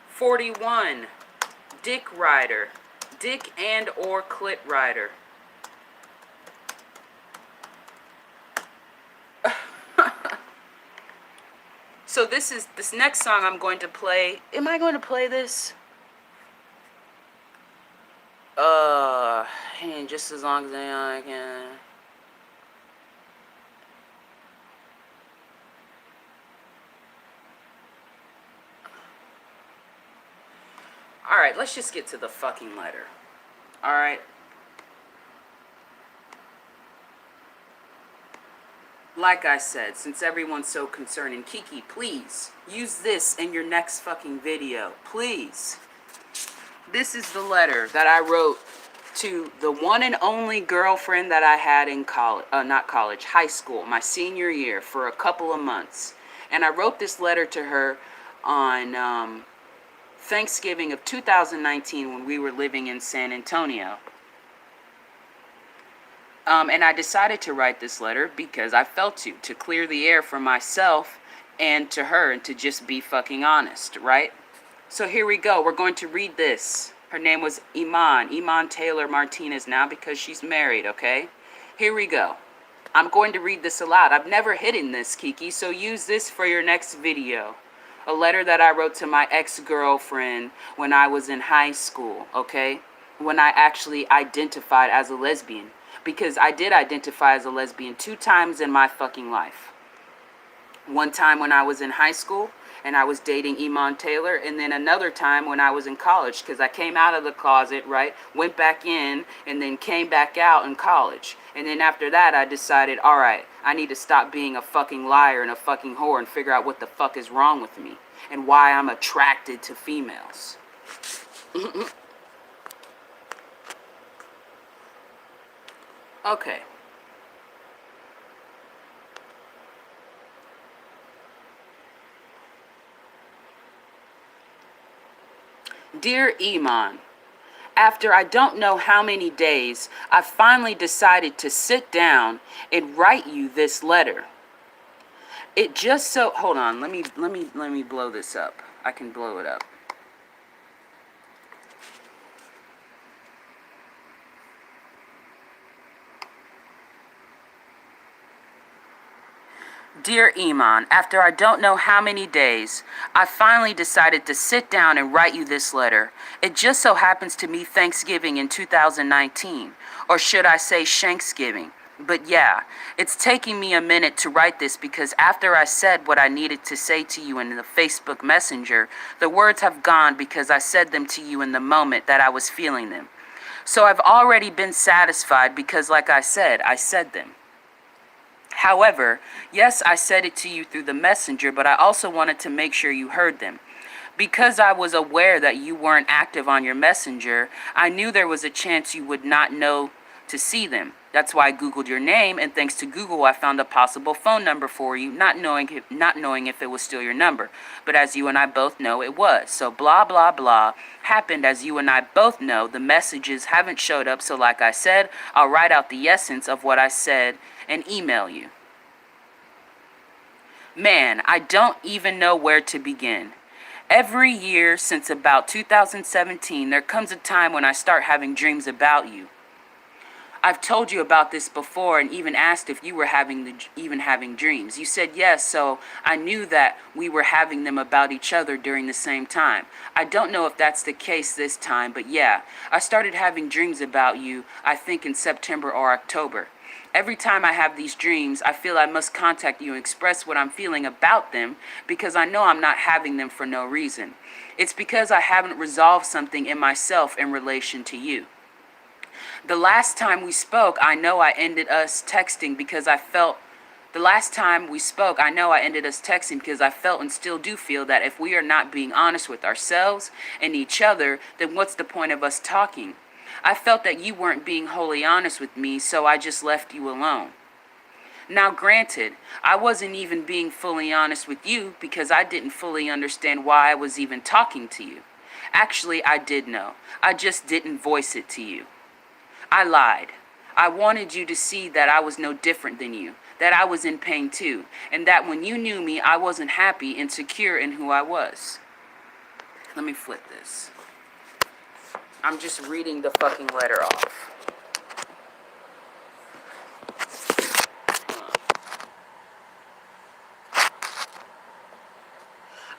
41. Dick rider. Dick and or clit rider. So this next song I'm going to play. Am I going to play this? And just as long as I can. Alright, let's just get to the fucking letter. Alright? Like I said, since everyone's so concerned, and Keke, please, use this in your next fucking video. Please. This is the letter that I wrote to the one and only girlfriend that I had in college, high school, my senior year, for a couple of months. And I wrote this letter to her on Thanksgiving of 2019 when we were living in San Antonio. And I decided to write this letter because I felt to clear the air for myself and to her, and to just be fucking honest, right? So here we go. We're going to read this. Her name was Iman Taylor Martinez now because she's married, okay? Here we go. I'm going to read this aloud. I've never hidden this, Keke, so use this for your next video. A letter that I wrote to my ex-girlfriend when I was in high school, okay? When I actually identified as a lesbian. Because I did identify as a lesbian 2 times in my fucking life. One time when I was in high school and I was dating Iman Taylor, and then another time when I was in college because I came out of the closet, right? Went back in and then came back out in college. And then after that I decided, all right, I need to stop being a fucking liar and a fucking whore and figure out what the fuck is wrong with me and why I'm attracted to females. Okay. Dear Iman, after I don't know how many days, I finally decided to sit down and write you this letter. It just so, hold on, let me blow this up. I can blow it up. Dear Iman, after I don't know how many days, I finally decided to sit down and write you this letter. It just so happens to be Thanksgiving in 2019, or should I say Shanksgiving. But yeah, it's taking me a minute to write this because after I said what I needed to say to you in the Facebook Messenger, the words have gone because I said them to you in the moment that I was feeling them. So I've already been satisfied because, like I said them. However, yes, I said it to you through the messenger, but I also wanted to make sure you heard them. Because I was aware that you weren't active on your messenger, I knew there was a chance you would not know to see them. That's why I Googled your name, and thanks to Google, I found a possible phone number for you, not knowing if it was still your number. But as you and I both know, it was. So blah, blah, blah happened. As you and I both know, the messages haven't showed up. So like I said, I'll write out the essence of what I said and email you. Man, I don't even know where to begin. Every year since about 2017, there comes a time when I start having dreams about you. I've told you about this before and even asked if you were even having dreams. You said yes, so I knew that we were having them about each other during the same time. I don't know if that's the case this time, but yeah, I started having dreams about you, I think in September or October. Every time I have these dreams, I feel I must contact you and express what I'm feeling about them because I know I'm not having them for no reason. It's because I haven't resolved something in myself in relation to you. The last time we spoke, I know I ended us texting because I felt and still do feel that if we are not being honest with ourselves and each other, then what's the point of us talking? I felt that you weren't being wholly honest with me, so I just left you alone. Now granted, I wasn't even being fully honest with you because I didn't fully understand why I was even talking to you. Actually, I did know. I just didn't voice it to you. I lied. I wanted you to see that I was no different than you, that I was in pain too, and that when you knew me, I wasn't happy and secure in who I was. Let me flip this. I'm just reading the fucking letter off.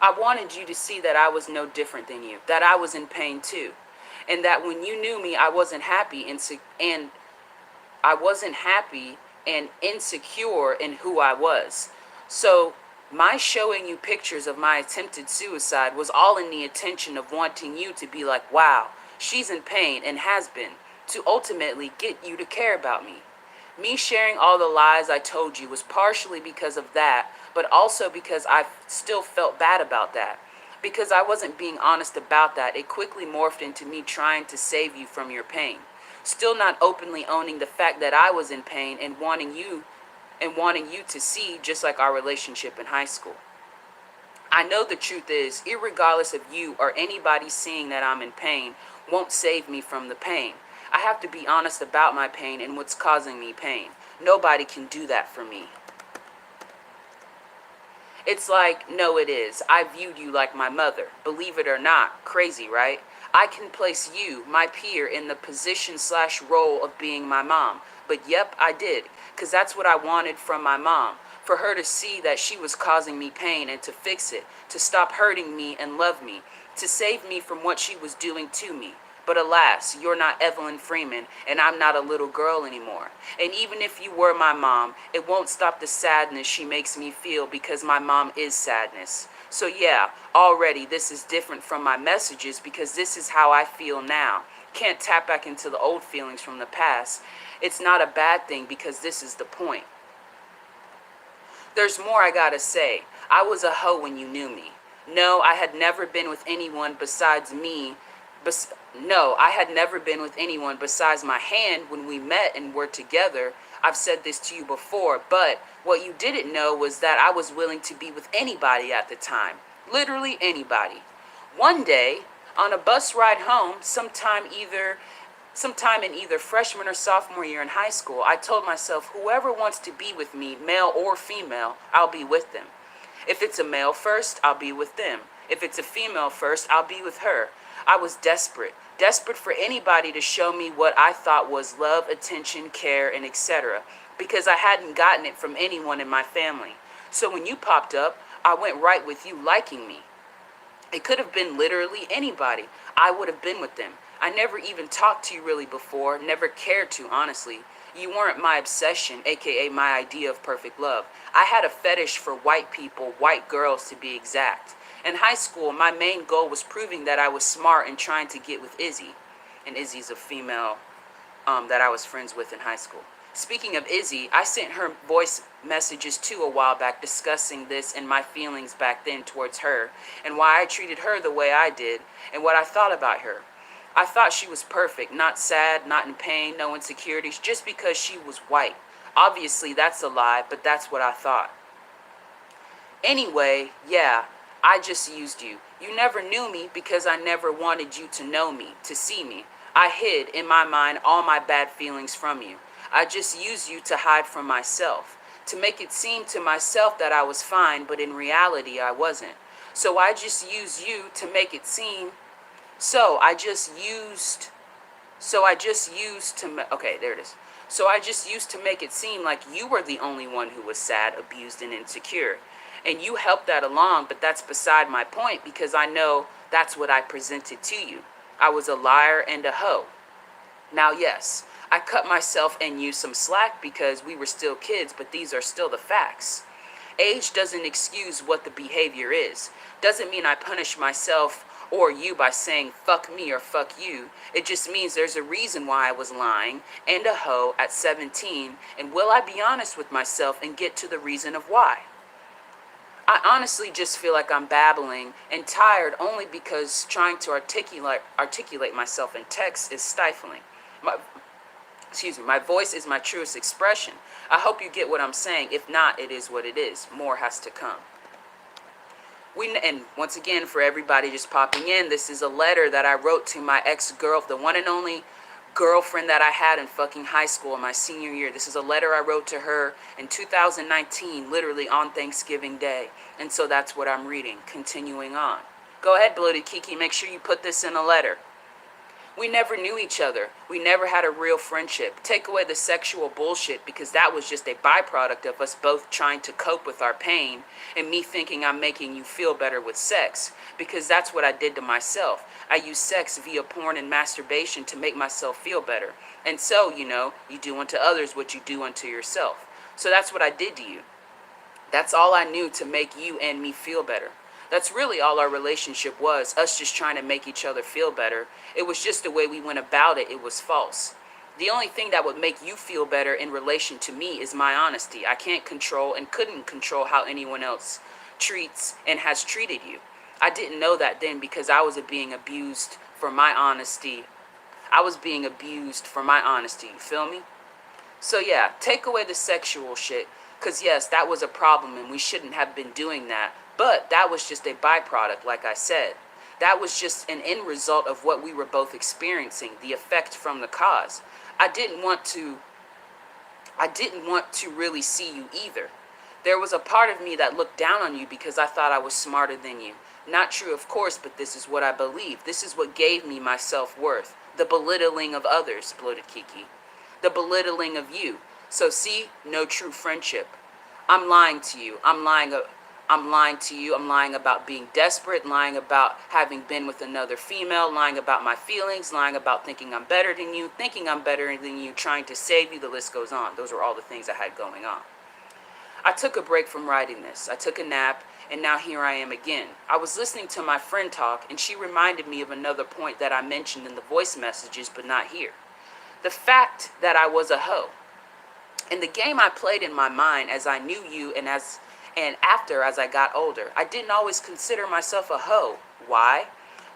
I wanted you to see that I was no different than you, that I was in pain too, and that when you knew me, I wasn't happy and insecure in who I was. So my showing you pictures of my attempted suicide was all in the intention of wanting you to be like, wow, she's in pain and has been, to ultimately get you to care about me. Me sharing all the lies I told you was partially because of that, but also because I still felt bad about that. Because I wasn't being honest about that, it quickly morphed into me trying to save you from your pain. Still not openly owning the fact that I was in pain and wanting you to see, just like our relationship in high school. I know the truth is, irregardless of you or anybody seeing that I'm in pain, won't save me from the pain. I have to be honest about my pain and what's causing me pain. Nobody can do that for me. It's like, no, it is. I viewed you like my mother. Believe it or not. Crazy, right? I can place you, my peer, in the position slash role of being my mom. But yep, I did, because that's what I wanted from my mom. For her to see that she was causing me pain and to fix it, to stop hurting me and love me, to save me from what she was doing to me. But alas, you're not Evelyn Freeman, and I'm not a little girl anymore. And even if you were my mom, it won't stop the sadness she makes me feel, because my mom is sadness. So yeah, already this is different from my messages, because this is how I feel now. Can't tap back into the old feelings from the past. It's not a bad thing, because this is the point. There's more I gotta say. I was a hoe when you knew me. No, I had never been with anyone besides me. No, I had never been with anyone besides my hand when we met and were together. I've said this to you before, but what you didn't know was that I was willing to be with anybody at the time. Literally anybody. One day, on a bus ride home, sometime in either freshman or sophomore year in high school, I told myself, whoever wants to be with me, male or female, I'll be with them. If it's a male first, I'll be with them. If it's a female first, I'll be with her. I was desperate for anybody to show me what I thought was love, attention, care, and etc., because I hadn't gotten it from anyone in my family. So when you popped up, I went right with you liking me. It could have been literally anybody. I would have been with them. I never even talked to you really before, never cared to, honestly. You weren't my obsession, aka my idea of perfect love. I had a fetish for white people, white girls to be exact. In high school, my main goal was proving that I was smart and trying to get with Izzy. And Izzy's a female that I was friends with in high school. Speaking of Izzy, I sent her voice messages too a while back discussing this and my feelings back then towards her, and why I treated her the way I did, and what I thought about her. I thought she was perfect, not sad, not in pain, no insecurities, just because she was white. Obviously, that's a lie, but that's what I thought. Anyway, yeah, I just used you. You never knew me because I never wanted you to know me, to see me. I hid, in my mind, all my bad feelings from you. I just used you to hide from myself, to make it seem to myself that I was fine, but in reality, I wasn't. So I just used you to make it seem So I just used to make it seem like you were the only one who was sad, abused, and insecure. And you helped that along, but that's beside my point, because I know that's what I presented to you. I was a liar and a hoe. Now, yes, I cut myself and you some slack because we were still kids, but these are still the facts. Age doesn't excuse what the behavior is. Doesn't mean I punish myself or you by saying fuck me or fuck you. It just means there's a reason why I was lying and a hoe at 17, and will I be honest with myself and get to the reason of why? I honestly just feel like I'm babbling and tired only because trying to articulate myself in text is stifling. My voice is my truest expression. I hope you get what I'm saying. If not, it is what it is. More has to come. And once again, for everybody just popping in, this is a letter that I wrote to my ex-girl, the one and only girlfriend that I had in fucking high school in my senior year. This is a letter I wrote to her in 2019, literally on Thanksgiving Day. And so that's what I'm reading. Continuing on. Go ahead, Bloated Kiki, make sure you put this in a letter. We never knew each other. We never had a real friendship. Take away the sexual bullshit, because that was just a byproduct of us both trying to cope with our pain and me thinking I'm making you feel better with sex, because that's what I did to myself. I used sex via porn and masturbation to make myself feel better. And so, you do unto others what you do unto yourself. So that's what I did to you. That's all I knew to make you and me feel better. That's really all our relationship was, us just trying to make each other feel better. It was just the way we went about it. It was false. The only thing that would make you feel better in relation to me is my honesty. I can't control and couldn't control how anyone else treats and has treated you. I didn't know that then because I was being abused for my honesty. You feel me? So yeah, take away the sexual shit. Because yes, that was a problem and we shouldn't have been doing that. But that was just a byproduct, like I said. That was just an end result of what we were both experiencing, the effect from the cause. I didn't want to really see you either. There was a part of me that looked down on you because I thought I was smarter than you. Not true, of course, but this is what I believe. This is what gave me my self-worth. The belittling of others, Bloated Kiki. The belittling of you. So see, no true friendship. I'm lying to you. I'm lying to you. I'm lying about being desperate, lying about having been with another female, lying about my feelings, lying about thinking I'm better than you, thinking I'm better than you, trying to save you. The list goes on. Those are all the things I had going on. I took a break from writing this. I took a nap, and now here I am again. I was listening to my friend talk, and she reminded me of another point that I mentioned in the voice messages, but not here. The fact that I was a hoe. In the game I played in my mind as I knew you and after as I got older, I didn't always consider myself a hoe. Why?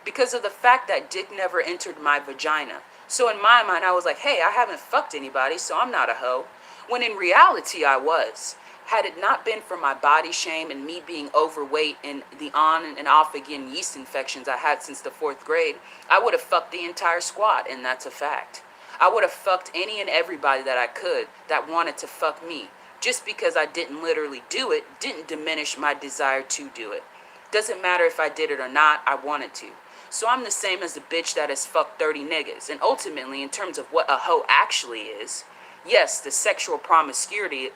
Because of the fact that dick never entered my vagina. So in my mind, I was like, hey, I haven't fucked anybody, so I'm not a hoe. When in reality, I was. Had it not been for my body shame and me being overweight and the on and off again yeast infections I had since the 4th grade, I would have fucked the entire squad, and that's a fact. I would have fucked any and everybody that I could that wanted to fuck me. Just because I didn't literally do it didn't diminish my desire to do it. Doesn't matter if I did it or not, I wanted to. So I'm the same as the bitch that has fucked 30 niggas. And ultimately, in terms of what a hoe actually is, yes, the sexual promiscuity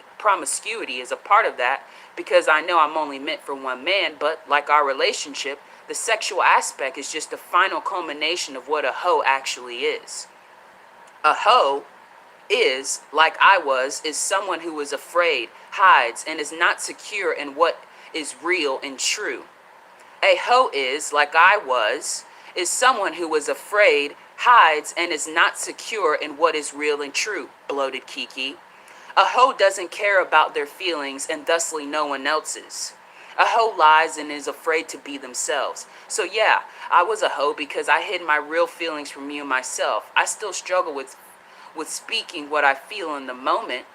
is a part of that, because I know I'm only meant for one man, but like our relationship, the sexual aspect is just the final culmination of what a hoe actually is. A hoe is, like I was, is someone who is afraid, hides, and is not secure in what is real and true. A hoe is, like I was, is someone who is afraid, hides, and is not secure in what is real and true, Bloated Kiki. A hoe doesn't care about their feelings and thusly no one else's. A hoe lies and is afraid to be themselves. So yeah, I was a hoe because I hid my real feelings from you myself. I still struggle with speaking what I feel in the moment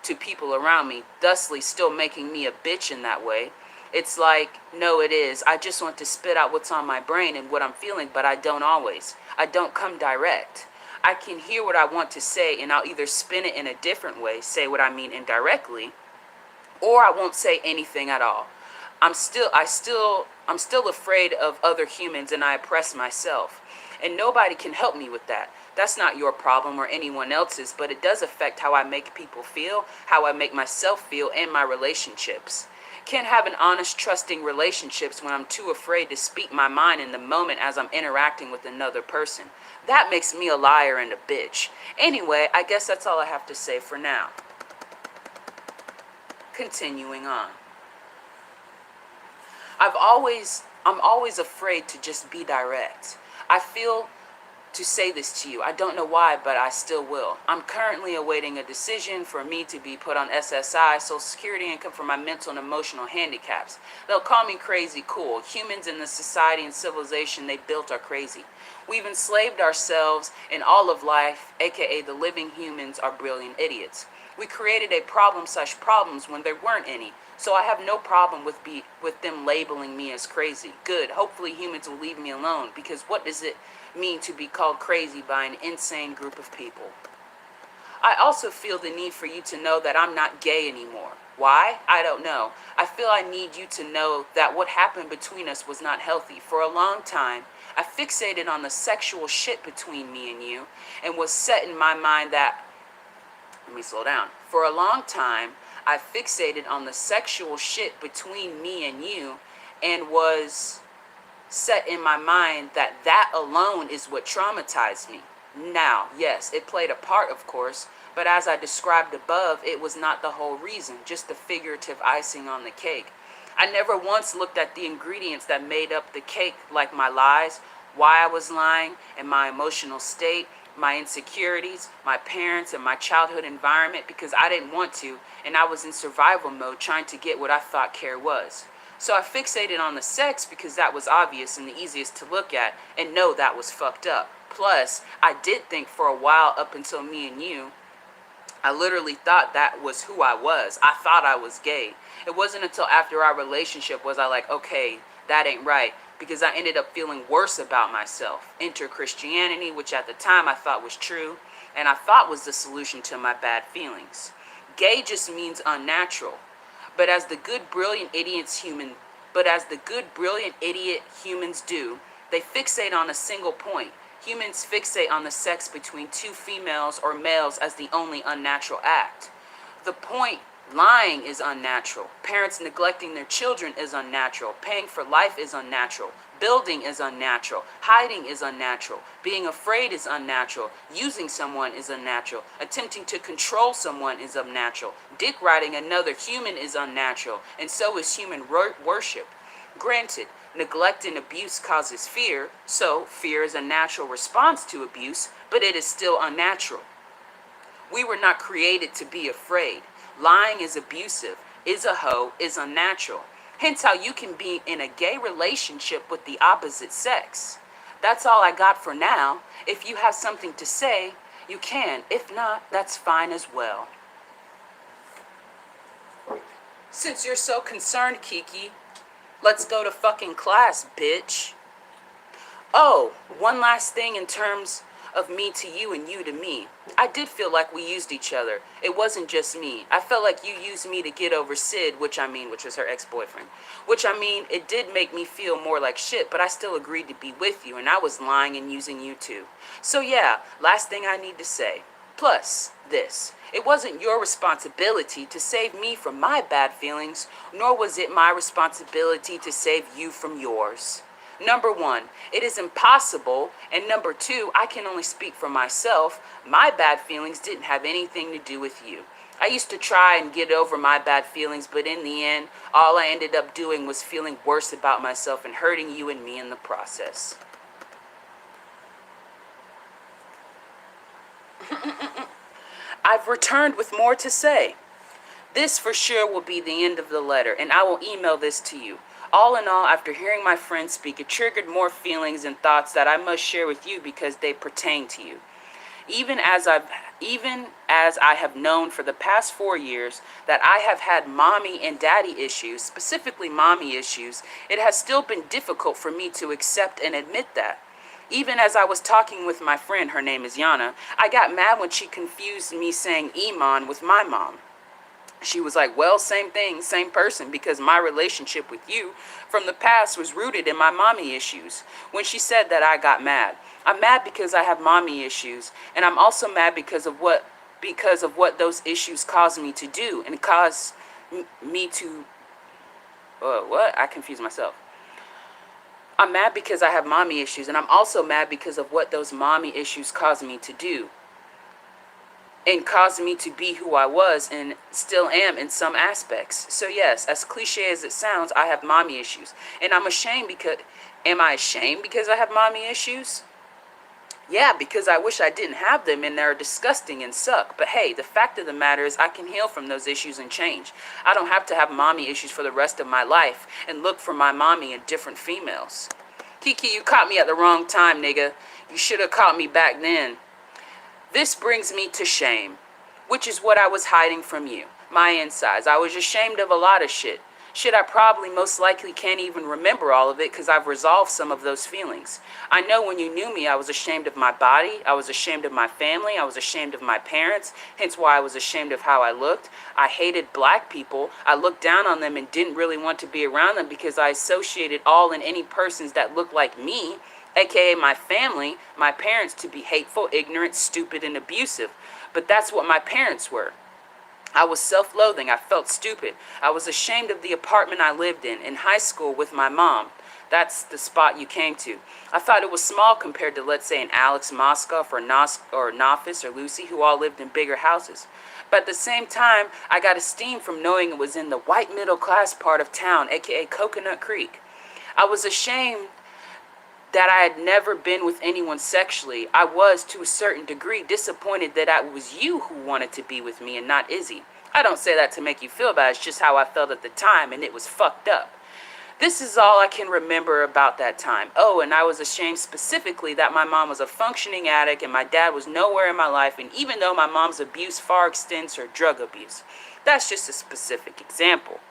to people around me, thusly still making me a bitch in that way. It's like, no, it is. I just want to spit out what's on my brain and what I'm feeling, but I don't always. I don't come direct. I can hear what I want to say, and I'll either spin it in a different way, say what I mean indirectly, or I won't say anything at all. I'm still afraid of other humans, and I oppress myself. And nobody can help me with that. That's not your problem or anyone else's, but it does affect how I make people feel, how I make myself feel, and my relationships. Can't have an honest, trusting relationships when I'm too afraid to speak my mind in the moment as I'm interacting with another person. That makes me a liar and a bitch. Anyway, I guess that's all I have to say for now. Continuing on. I'm always afraid to just be direct. I feel to say this to you. I don't know why, but I still will. I'm currently awaiting a decision for me to be put on SSI, Social Security income, for my mental and emotional handicaps. They'll call me crazy cool. Humans in the society and civilization they built are crazy. We've enslaved ourselves, and all of life, aka the living humans, are brilliant idiots. We created a problem/problems when there weren't any. So I have no problem with them labeling me as crazy. Good. Hopefully humans will leave me alone, because what does it mean to be called crazy by an insane group of people? I also feel the need for you to know that I'm not gay anymore. Why? I don't know. I feel I need you to know that what happened between us was not healthy. For a long time, I fixated on the sexual shit between me and you, and was set in my mind that... Let me slow down. For a long time, I fixated on the sexual shit between me and you, and was set in my mind that that alone is what traumatized me. Now, yes, it played a part, of course, but as I described above, it was not the whole reason, just the figurative icing on the cake. I never once looked at the ingredients that made up the cake, like my lies, why I was lying, and my emotional state, my insecurities, my parents, and my childhood environment, because I didn't want to, and I was in survival mode trying to get what I thought care was. So I fixated on the sex because that was obvious and the easiest to look at, and no, that was fucked up. Plus, I did think for a while, up until me and you, I literally thought that was who I was. I thought I was gay. It wasn't until after our relationship was I like, okay, that ain't right, because I ended up feeling worse about myself. Enter Christianity, which at the time I thought was true, and I thought was the solution to my bad feelings. Gay just means unnatural. But as the good, brilliant idiots But as the good, brilliant, idiot humans do, they fixate on a single point. Humans fixate on the sex between two females or males as the only unnatural act. The point, lying is unnatural. Parents neglecting their children is unnatural. Paying for life is unnatural. Building is unnatural. Hiding is unnatural. Being afraid is unnatural. Using someone is unnatural. Attempting to control someone is unnatural. Dick riding another human is unnatural. And so is human worship. Granted, neglect and abuse causes fear, so fear is a natural response to abuse, but it is still unnatural. We were not created to be afraid. Lying is abusive, is a hoe, is unnatural. Hence how you can be in a gay relationship with the opposite sex. That's all I got for now. If you have something to say, you can. If not, that's fine as well. Since you're so concerned, Kiki, let's go to fucking class, bitch. Oh, one last thing in terms of me to you and you to me. I did feel like we used each other. It wasn't just me. I felt like you used me to get over Sid, which was her ex-boyfriend. It did make me feel more like shit, but I still agreed to be with you, and I was lying and using you too. So yeah, last thing I need to say. Plus, this. It wasn't your responsibility to save me from my bad feelings, nor was it my responsibility to save you from yours. Number one, it is impossible, and number two, I can only speak for myself. My bad feelings didn't have anything to do with you. I used to try and get over my bad feelings, but in the end, all I ended up doing was feeling worse about myself and hurting you and me in the process. I've returned with more to say. This for sure will be the end of the letter, and I will email this to you. All in all, after hearing my friend speak, it triggered more feelings and thoughts that I must share with you because they pertain to you. Even as I have known for the past 4 years that I have had mommy and daddy issues, specifically mommy issues, it has still been difficult for me to accept and admit that. Even as I was talking with my friend, her name is Yana, I got mad when she confused me saying Iman with my mom. She was like, well, same thing, same person, because my relationship with you from the past was rooted in my mommy issues. When she said that, I got mad. I'm mad because I have mommy issues, and I'm also mad because of what those issues caused me to do and caused me to, what? I confused myself. I'm mad because I have mommy issues, and I'm also mad because of what those mommy issues caused me to do. And caused me to be who I was and still am in some aspects. So yes, as cliche as it sounds, I have mommy issues. And I'm ashamed because, am I ashamed because I have mommy issues? Yeah, because I wish I didn't have them and they're disgusting and suck. But hey, the fact of the matter is I can heal from those issues and change. I don't have to have mommy issues for the rest of my life and look for my mommy in different females. Kiki, you caught me at the wrong time, nigga. You should have caught me back then. This brings me to shame, which is what I was hiding from you, my insides. I was ashamed of a lot of shit. Shit I probably most likely can't even remember all of it because I've resolved some of those feelings. I know when you knew me, I was ashamed of my body, I was ashamed of my family, I was ashamed of my parents, hence why I was ashamed of how I looked. I hated black people. I looked down on them and didn't really want to be around them because I associated all and any persons that looked like me, aka my family, my parents, to be hateful, ignorant, stupid, and abusive. But that's what my parents were. I was self-loathing. I felt stupid. I was ashamed of the apartment I lived in high school with my mom. That's the spot you came to. I thought it was small compared to, let's say, an Alex Moskoff or Nafis or Lucy, who all lived in bigger houses. But at the same time, I got esteem from knowing it was in the white middle class part of town, aka Coconut Creek. I was ashamed that I had never been with anyone sexually. I was, to a certain degree, disappointed that it was you who wanted to be with me and not Izzy. I don't say that to make you feel bad, it's just how I felt at the time, and it was fucked up. This is all I can remember about that time. Oh, and I was ashamed specifically that my mom was a functioning addict and my dad was nowhere in my life, and even though my mom's abuse far extends her drug abuse. That's just a specific example.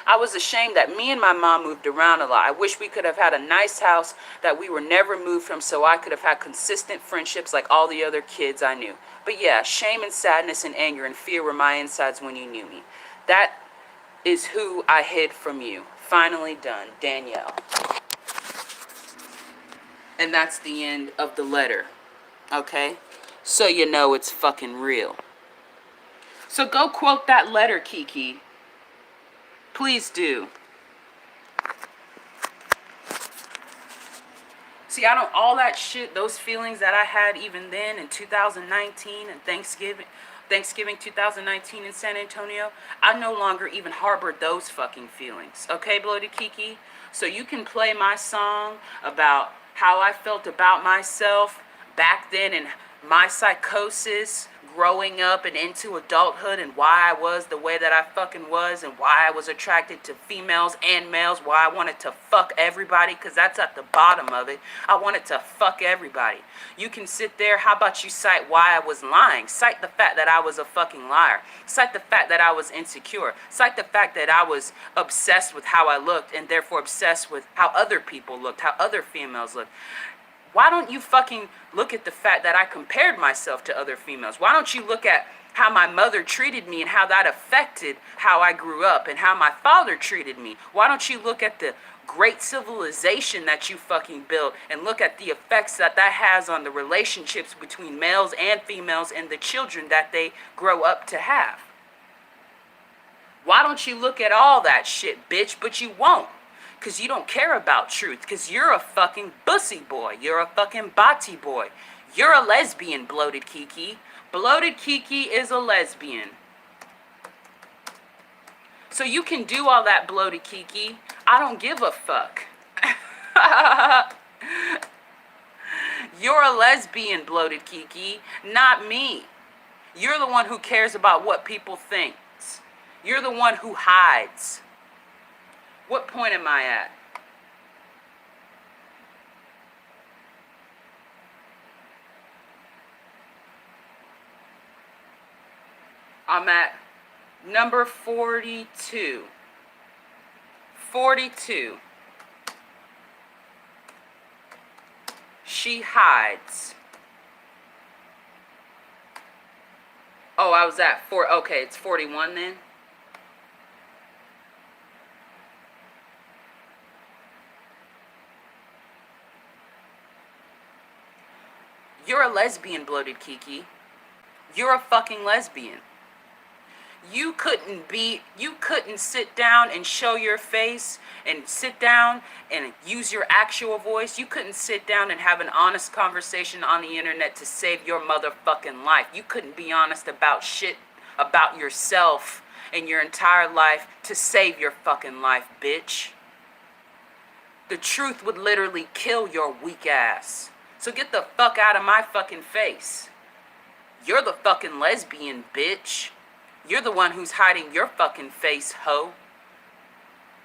I was ashamed that me and my mom moved around a lot. I wish we could have had a nice house that we were never moved from so I could have had consistent friendships like all the other kids I knew. But yeah, shame and sadness and anger and fear were my insides when you knew me. That is who I hid from you. Finally done. Danielle. And that's the end of the letter. Okay? So you know it's fucking real. So go quote that letter, Keke. Please do. See, I don't, all that shit, those feelings that I had even then in 2019 and Thanksgiving 2019 in San Antonio, I no longer even harbor those fucking feelings. Okay, Bloated Keke? So you can play my song about how I felt about myself back then and my psychosis growing up and into adulthood and why I was the way that I fucking was and why I was attracted to females and males, why I wanted to fuck everybody, because that's at the bottom of it. I wanted to fuck everybody. You can sit there. How about you cite why I was lying? Cite the fact that I was a fucking liar. Cite the fact that I was insecure. Cite the fact that I was obsessed with how I looked and therefore obsessed with how other people looked, how other females looked. Why don't you fucking look at the fact that I compared myself to other females? Why don't you look at how my mother treated me and how that affected how I grew up and how my father treated me? Why don't you look at the great civilization that you fucking built and look at the effects that that has on the relationships between males and females and the children that they grow up to have? Why don't you look at all that shit, bitch? But you won't. Because you don't care about truth. Because you're a fucking bussy boy. You're a fucking bati boy. You're a lesbian, Bloated Keke. Bloated Keke is a lesbian. So you can do all that, Bloated Keke. I don't give a fuck. You're a lesbian, Bloated Keke, not me. You're the one who cares about what people think. You're the one who hides. What point am I at? I'm at number 42. 42. She hides. Oh, I was at 4. Okay, it's 41 then. You're a lesbian, Bloated Keke. You're a fucking lesbian. You couldn't sit down and show your face and sit down and use your actual voice. You couldn't sit down and have an honest conversation on the internet to save your motherfucking life. You couldn't be honest about shit about yourself and your entire life to save your fucking life, bitch. The truth would literally kill your weak ass. So get the fuck out of my fucking face. You're the fucking lesbian, bitch. You're the one who's hiding your fucking face, hoe.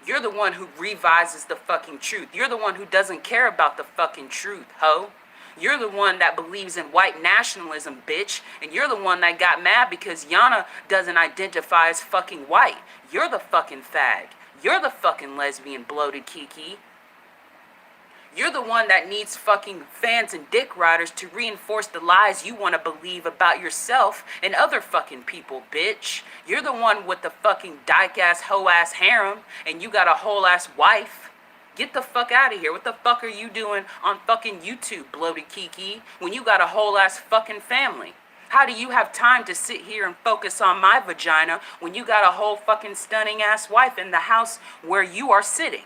You're the one who revises the fucking truth. You're the one who doesn't care about the fucking truth, hoe. You're the one that believes in white nationalism, bitch. And you're the one that got mad because Yana doesn't identify as fucking white. You're the fucking fag. You're the fucking lesbian, Bloated Keke. You're the one that needs fucking fans and dick riders to reinforce the lies you want to believe about yourself and other fucking people, bitch. You're the one with the fucking dyke-ass, hoe-ass harem, and you got a whole-ass wife. Get the fuck out of here. What the fuck are you doing on fucking YouTube, Bloated Keke, when you got a whole-ass fucking family? How do you have time to sit here and focus on my vagina when you got a whole fucking stunning-ass wife in the house where you are sitting?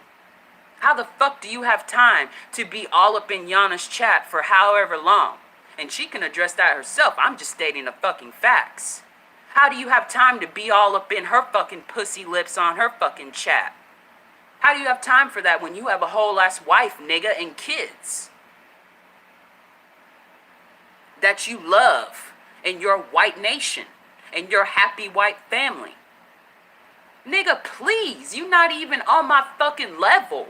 How the fuck do you have time to be all up in Yana's chat for however long? And she can address that herself. I'm just stating the fucking facts. How do you have time to be all up in her fucking pussy lips on her fucking chat? How do you have time for that when you have a whole ass wife, nigga, and kids that you love in your white nation and your happy white family? Nigga, please, you not even on my fucking level.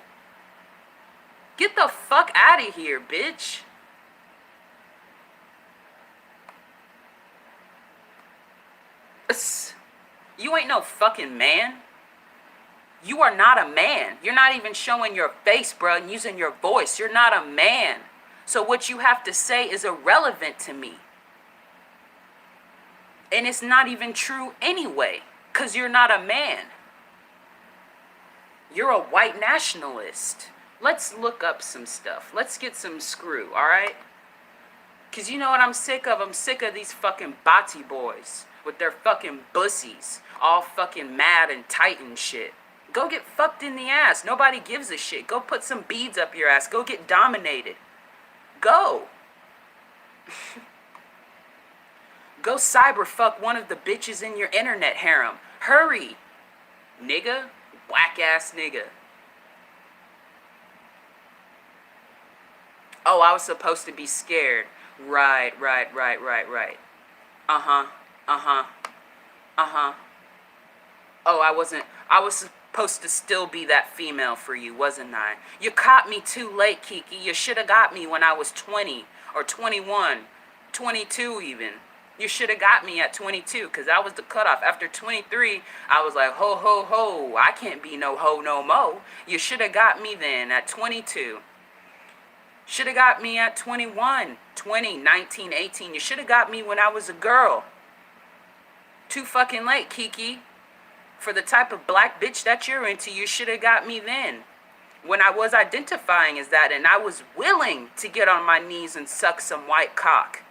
Get the fuck out of here, bitch. You ain't no fucking man. You are not a man. You're not even showing your face, bro, and using your voice. You're not a man. So what you have to say is irrelevant to me. And it's not even true anyway, because you're not a man. You're a white nationalist. Let's look up some stuff. Let's get some screw, alright? Because you know what I'm sick of? I'm sick of these fucking Bati boys with their fucking bussies, all fucking mad and tight and shit. Go get fucked in the ass. Nobody gives a shit. Go put some beads up your ass. Go get dominated. Go. Go cyber fuck one of the bitches in your internet harem. Hurry. Nigga. Whack ass nigga. Oh, I was supposed to be scared. Right. Uh-huh. Oh, I was supposed to still be that female for you, wasn't I? You caught me too late, Keke. You should have got me when I was 20 or 21, 22 even. You should have got me at 22 because that was the cutoff. After 23, I was like, ho, ho, ho, I can't be no ho no mo. You should have got me then at 22. Should have got me at 21, 20, 19, 18. You should have got me when I was a girl. Too fucking late, Keke. For the type of black bitch that you're into, you should have got me then. When I was identifying as that and I was willing to get on my knees and suck some white cock.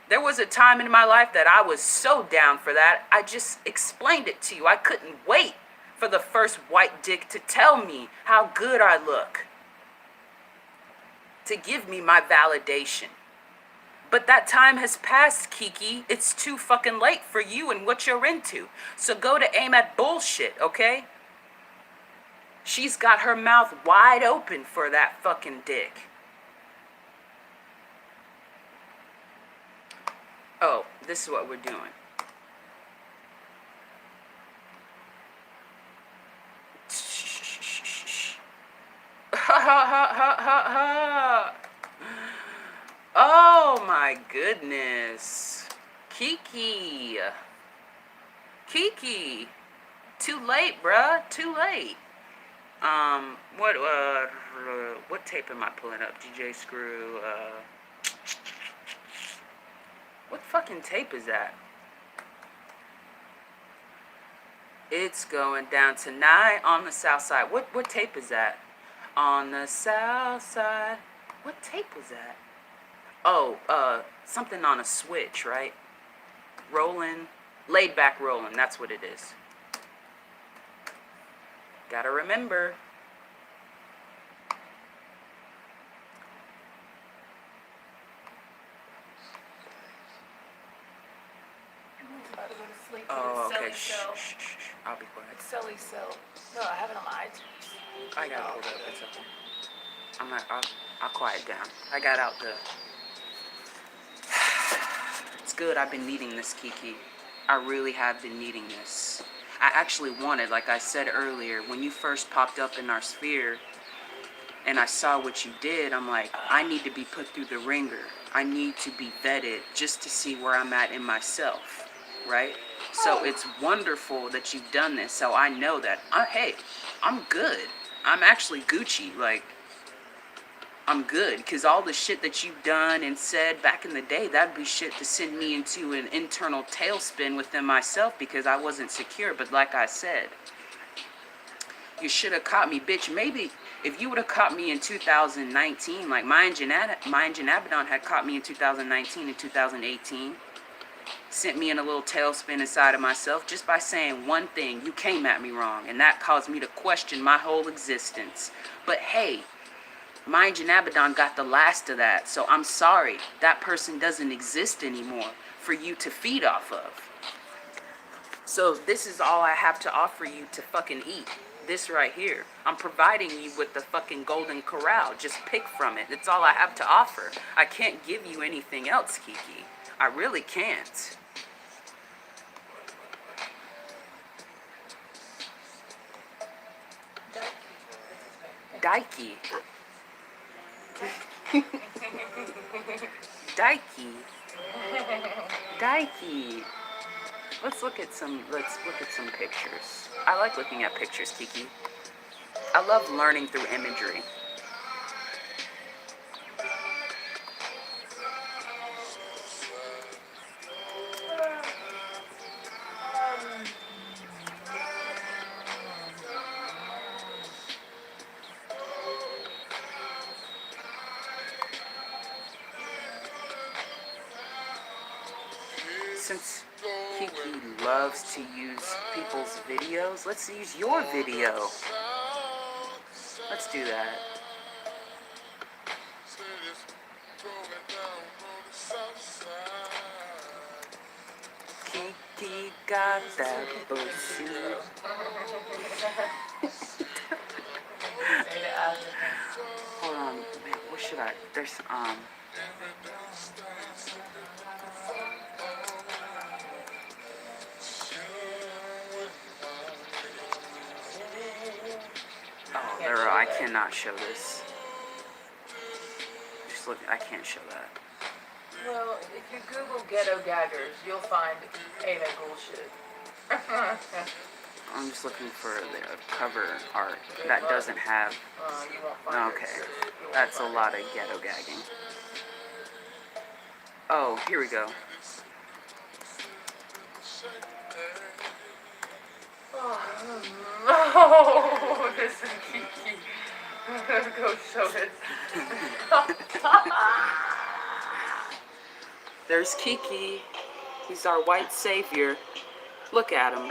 There was a time in my life that I was so down for that, I just explained it to you. I couldn't wait for the first white dick to tell me how good I look. To give me my validation. But that time has passed, Keke. It's too fucking late for you and what you're into. So go to aim at bullshit, okay? She's got her mouth wide open for that fucking dick. Oh, this is what we're doing. Ha ha ha ha ha ha. Oh my goodness. Keke. Too late, bruh. Too late. What tape am I pulling up? DJ Screw, what fucking tape is that? It's going down tonight on the south side. What tape is that? On the south side. What tape was that? Oh, something on a switch, right? Rolling. Laid back rolling. That's what it is. Gotta remember. Oh, okay. Shh. I'll be quiet. Silly cell. No, I have it on my iTunes. I got hold up. It's okay. I'll quiet down. I got out the... It's good. I've been needing this, Keke. I really have been needing this. I actually wanted, like I said earlier, when you first popped up in our sphere and I saw what you did, I'm like, I need to be put through the ringer. I need to be vetted just to see where I'm at in myself, right? So it's wonderful that you've done this. So I know that, hey, I'm good. I'm actually Gucci. Like, I'm good. Because all the shit that you've done and said back in the day, that'd be shit to send me into an internal tailspin within myself because I wasn't secure. But like I said, you should have caught me, bitch. Maybe if you would have caught me in 2019, like Mind and Abaddon had caught me in 2019 and 2018, sent me in a little tailspin inside of myself just by saying one thing. You came at me wrong, and that caused me to question my whole existence. But hey, Mind and Abaddon got the last of that, so I'm sorry. That person doesn't exist anymore for you to feed off of. So this is all I have to offer you to fucking eat. This right here. I'm providing you with the fucking golden corral. Just pick from it. That's all I have to offer. I can't give you anything else, Keke. I really can't. Dikey. Dikey. Let's look at some pictures. I like looking at pictures, Keke. I love learning through imagery. since Kiki loves to use people's videos, let's use your video. Let's do that. Kiki got that pussy. Hold on, man, what should I? There's Oh, there are, I cannot show this. Just look, I can't show that. Well, if you Google ghetto gaggers, you'll find ain't that bullshit. I'm just looking for the cover art that doesn't have. You won't find Okay, it. that's a lot of ghetto gagging. Oh, here we go. Oh, this is Kiki. Go show it. There's Kiki. He's our white savior. Look at him.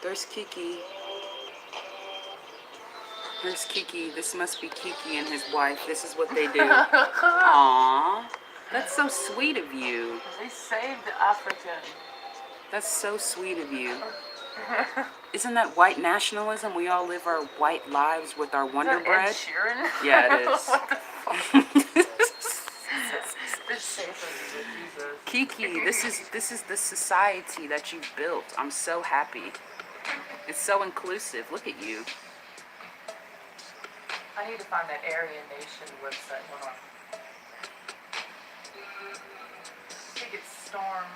There's Kiki. Here's Kiki. This must be Kiki and his wife. This is what they do. Aww. That's so sweet of you. They saved Africa. That's so sweet of you. Isn't that white nationalism? We all live our white lives with our Wonder Bread. Sheeran? Yeah, it is. Kiki, this is the society that you've built. I'm so happy. It's so inclusive. Look at you. I need to find that Aryan Nation website. Hold on. I think it's Storm.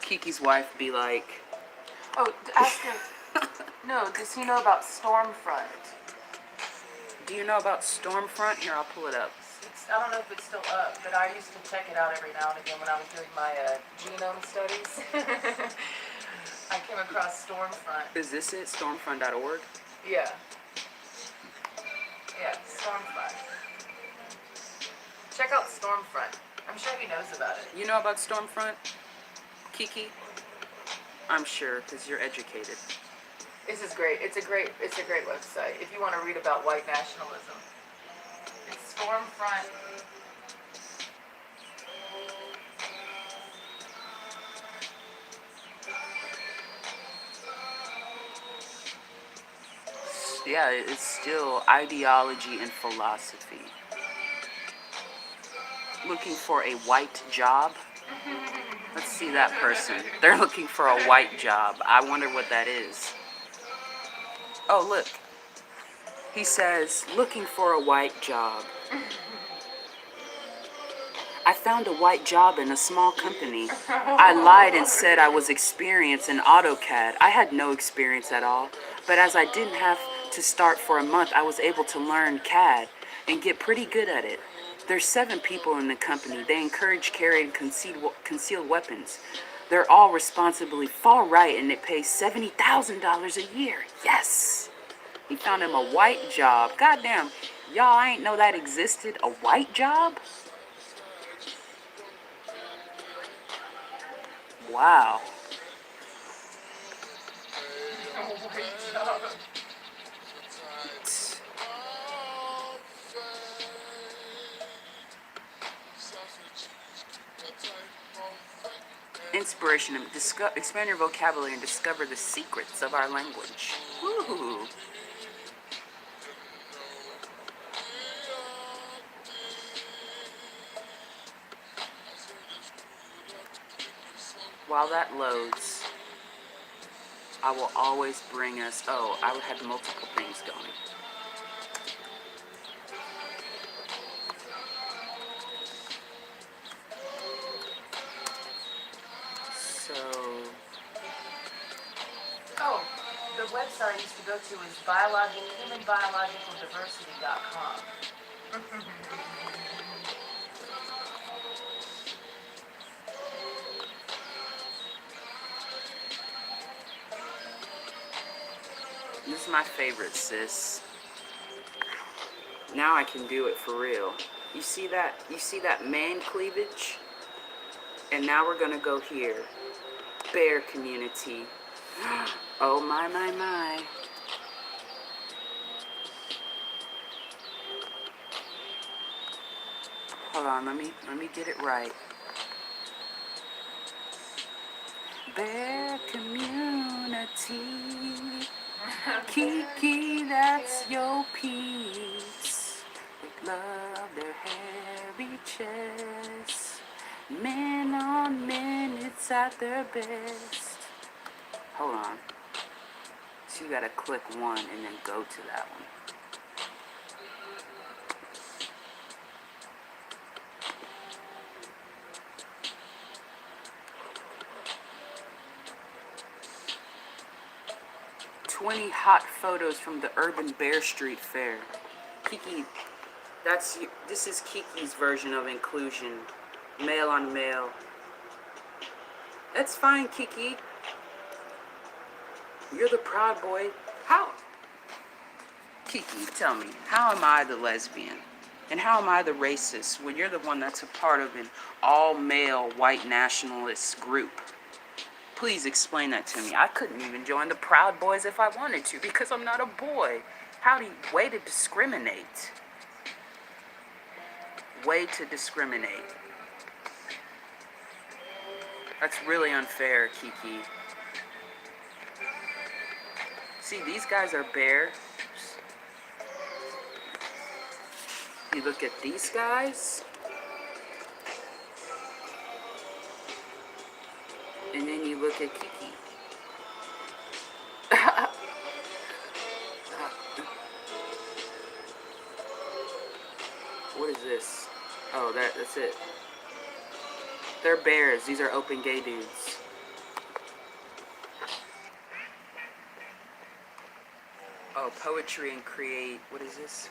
Kiki's wife be like, Oh, ask him. No, does he know about Stormfront? do you know about Stormfront? Here, I'll pull it up. I don't know if it's still up, but I used to check it out every now and again when I was doing my genome studies. I came across Stormfront. Is this it? Stormfront.org? Yeah. Yeah, Stormfront. Check out Stormfront. I'm sure he knows about it. You know about Stormfront, Kiki? I'm sure, because you're educated. This is great. It's a great website if you want to read about white nationalism. It's Stormfront. Yeah, it's still ideology and philosophy. Looking for a white job? Let's see that person. They're looking for a white job. I wonder what that is. Oh, look. He says, looking for a white job. I found a white job in a small company. I lied and said I was experienced in AutoCAD. I had no experience at all, but as I didn't have to start for a month, I was able to learn CAD and get pretty good at it. There's 7 people in the company. They encourage carrying concealed weapons. They're all responsibly far right, and it pays $70,000 a year. Yes! He found him a white job. Goddamn, y'all, I ain't know that existed. A white job? Wow. Inspiration and expand your vocabulary and discover the secrets of our language. Woo! While that loads, I will always bring us. Oh, I had multiple things going. So. Oh, the website I used to go to is humanbiologicaldiversity.com. This is my favorite, sis. Now I can do it for real. You see that? You see that man cleavage? And now we're gonna go here. Bear community. Oh my, my, my. Hold on, let me get it right. Bear community. Kiki, that's your peace. They love their hairy chests. Men on men, it's at their best. Hold on. So you gotta click one and then go to that one. "20 hot photos from the Urban Bear Street Fair." Kiki, this is Kiki's version of inclusion. Male on male. That's fine, Kiki. You're the proud boy. How? Kiki, tell me, how am I the lesbian? And how am I the racist when you're the one that's a part of an all-male white nationalist group? Please explain that to me. I couldn't even join the Proud Boys if I wanted to because I'm not a boy. Howdy, way to discriminate. Way to discriminate. That's really unfair, Kiki. See, these guys are bears. You look at these guys, and then you look at Kiki. What is this? Oh, that's it. They're bears. These are open gay dudes. Oh, poetry and create. What is this?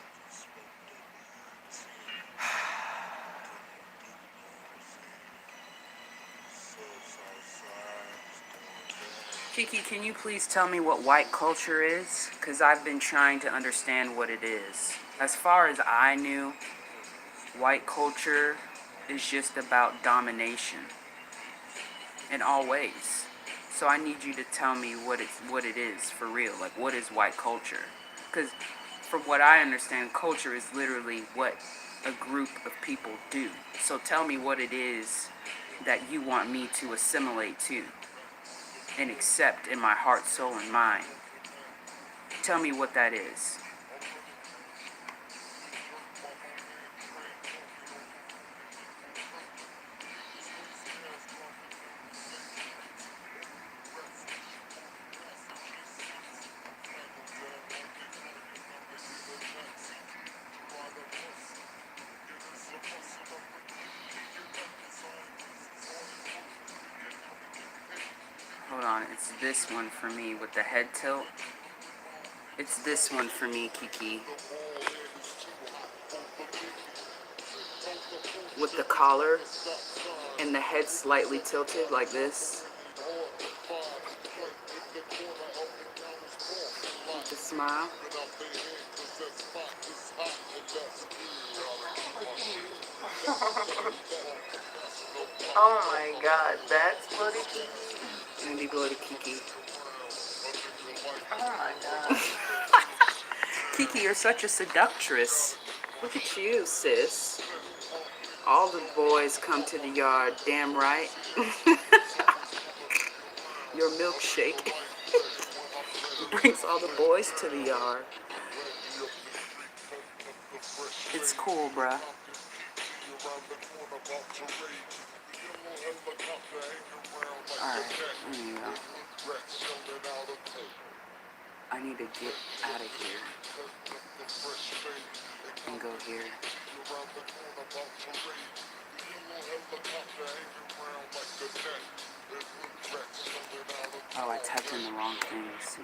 Kiki, can you please tell me what white culture is? Because I've been trying to understand what it is. As far as I knew, white culture is just about domination in all ways. So I need you to tell me what it is for real. Like, what is white culture? Because from what I understand, culture is literally what a group of people do. So tell me what it is that you want me to assimilate to and accept in my heart, soul, and mind. Tell me what that is. Hold on, it's this one for me with the head tilt. It's this one for me, Kiki. With the collar and the head slightly tilted like this. With the smile. Oh my god, that's Bloated Kiki? Maybe Bloated Kiki. Oh my god. Kiki, you're such a seductress. Look at you, sis. All the boys come to the yard, damn right. Your milkshake brings all the boys to the yard. It's cool, bruh. Alright, there you go. I need to get out of here and go here. Oh, I tapped in the wrong thing. See.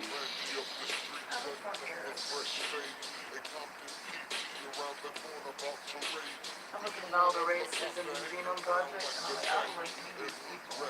I'm looking at all the races in the Genome Project, and I'm like, I would like to meet these people.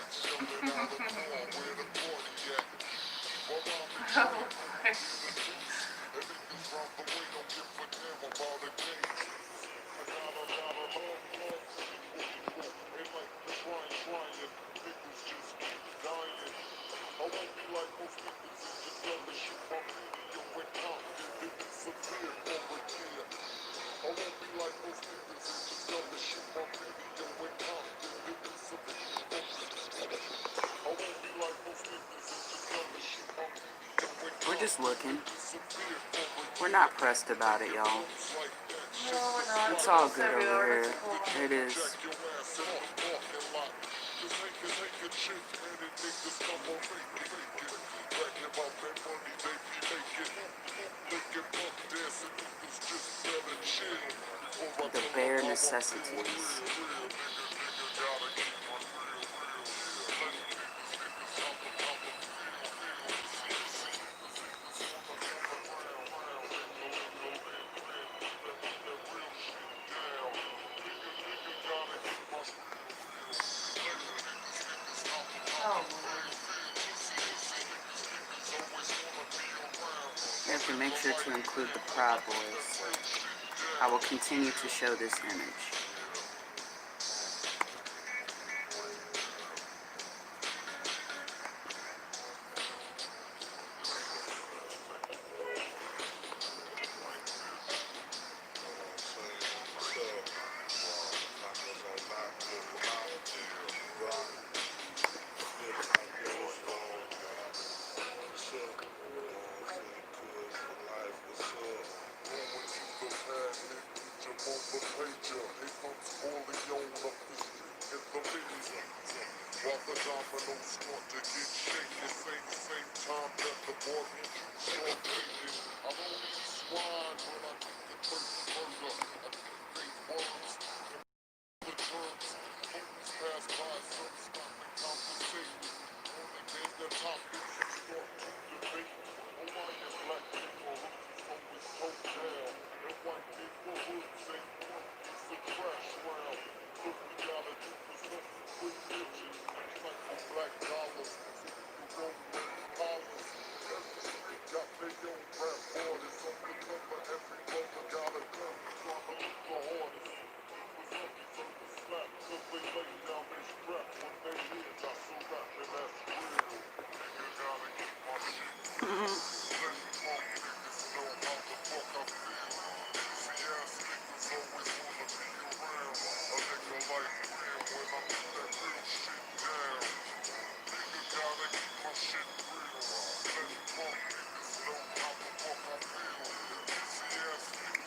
We're just looking. We're not pressed about it, y'all. No, we're not. It's all Just good every over hour, here. it's cool. It is. The bare necessities. Oh, You have to make sure to include the Proud Boys. I will continue to show this image.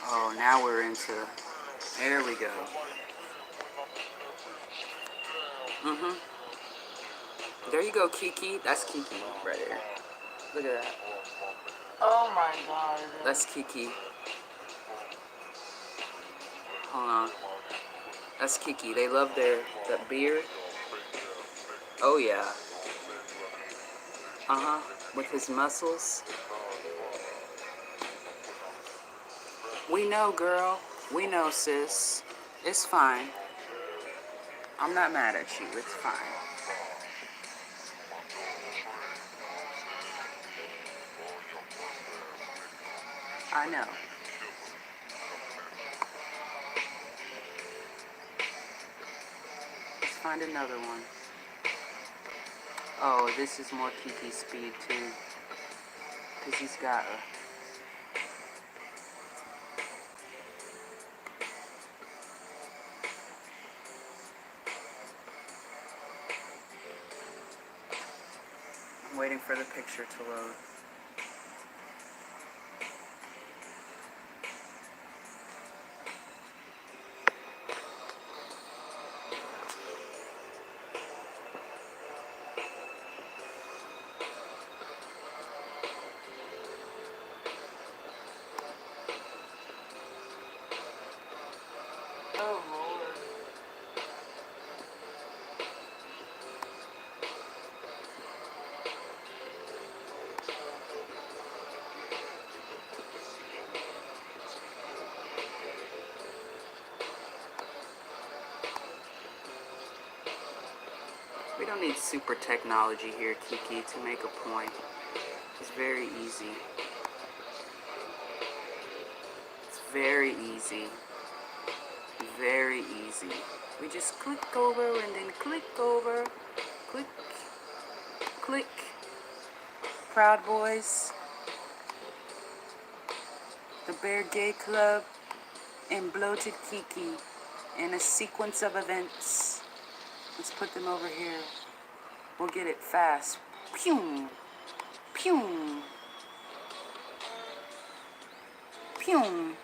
Oh, now we're into. There we go. There you go, Keke. That's Keke right there. Look at that. oh my God. That's Keke. Hold on. That's Keke. They love their beard. Oh yeah. With his muscles. We know, girl. We know, sis. It's fine. I'm not mad at you. It's fine. I know. Let's find another one. Oh, this is more Keke speed too. Because he's got a... I'm waiting for the picture to load. Oh, Lord. We don't need super technology here, Keke, to make a point. It's very easy. Very easy. Very easy. We just click over and then click over. Click. Click. Proud Boys. The Bear Gay Club. And Bloated Keke. In a sequence of events. Let's put them over here. We'll get it fast. Pew. Pew. Pew.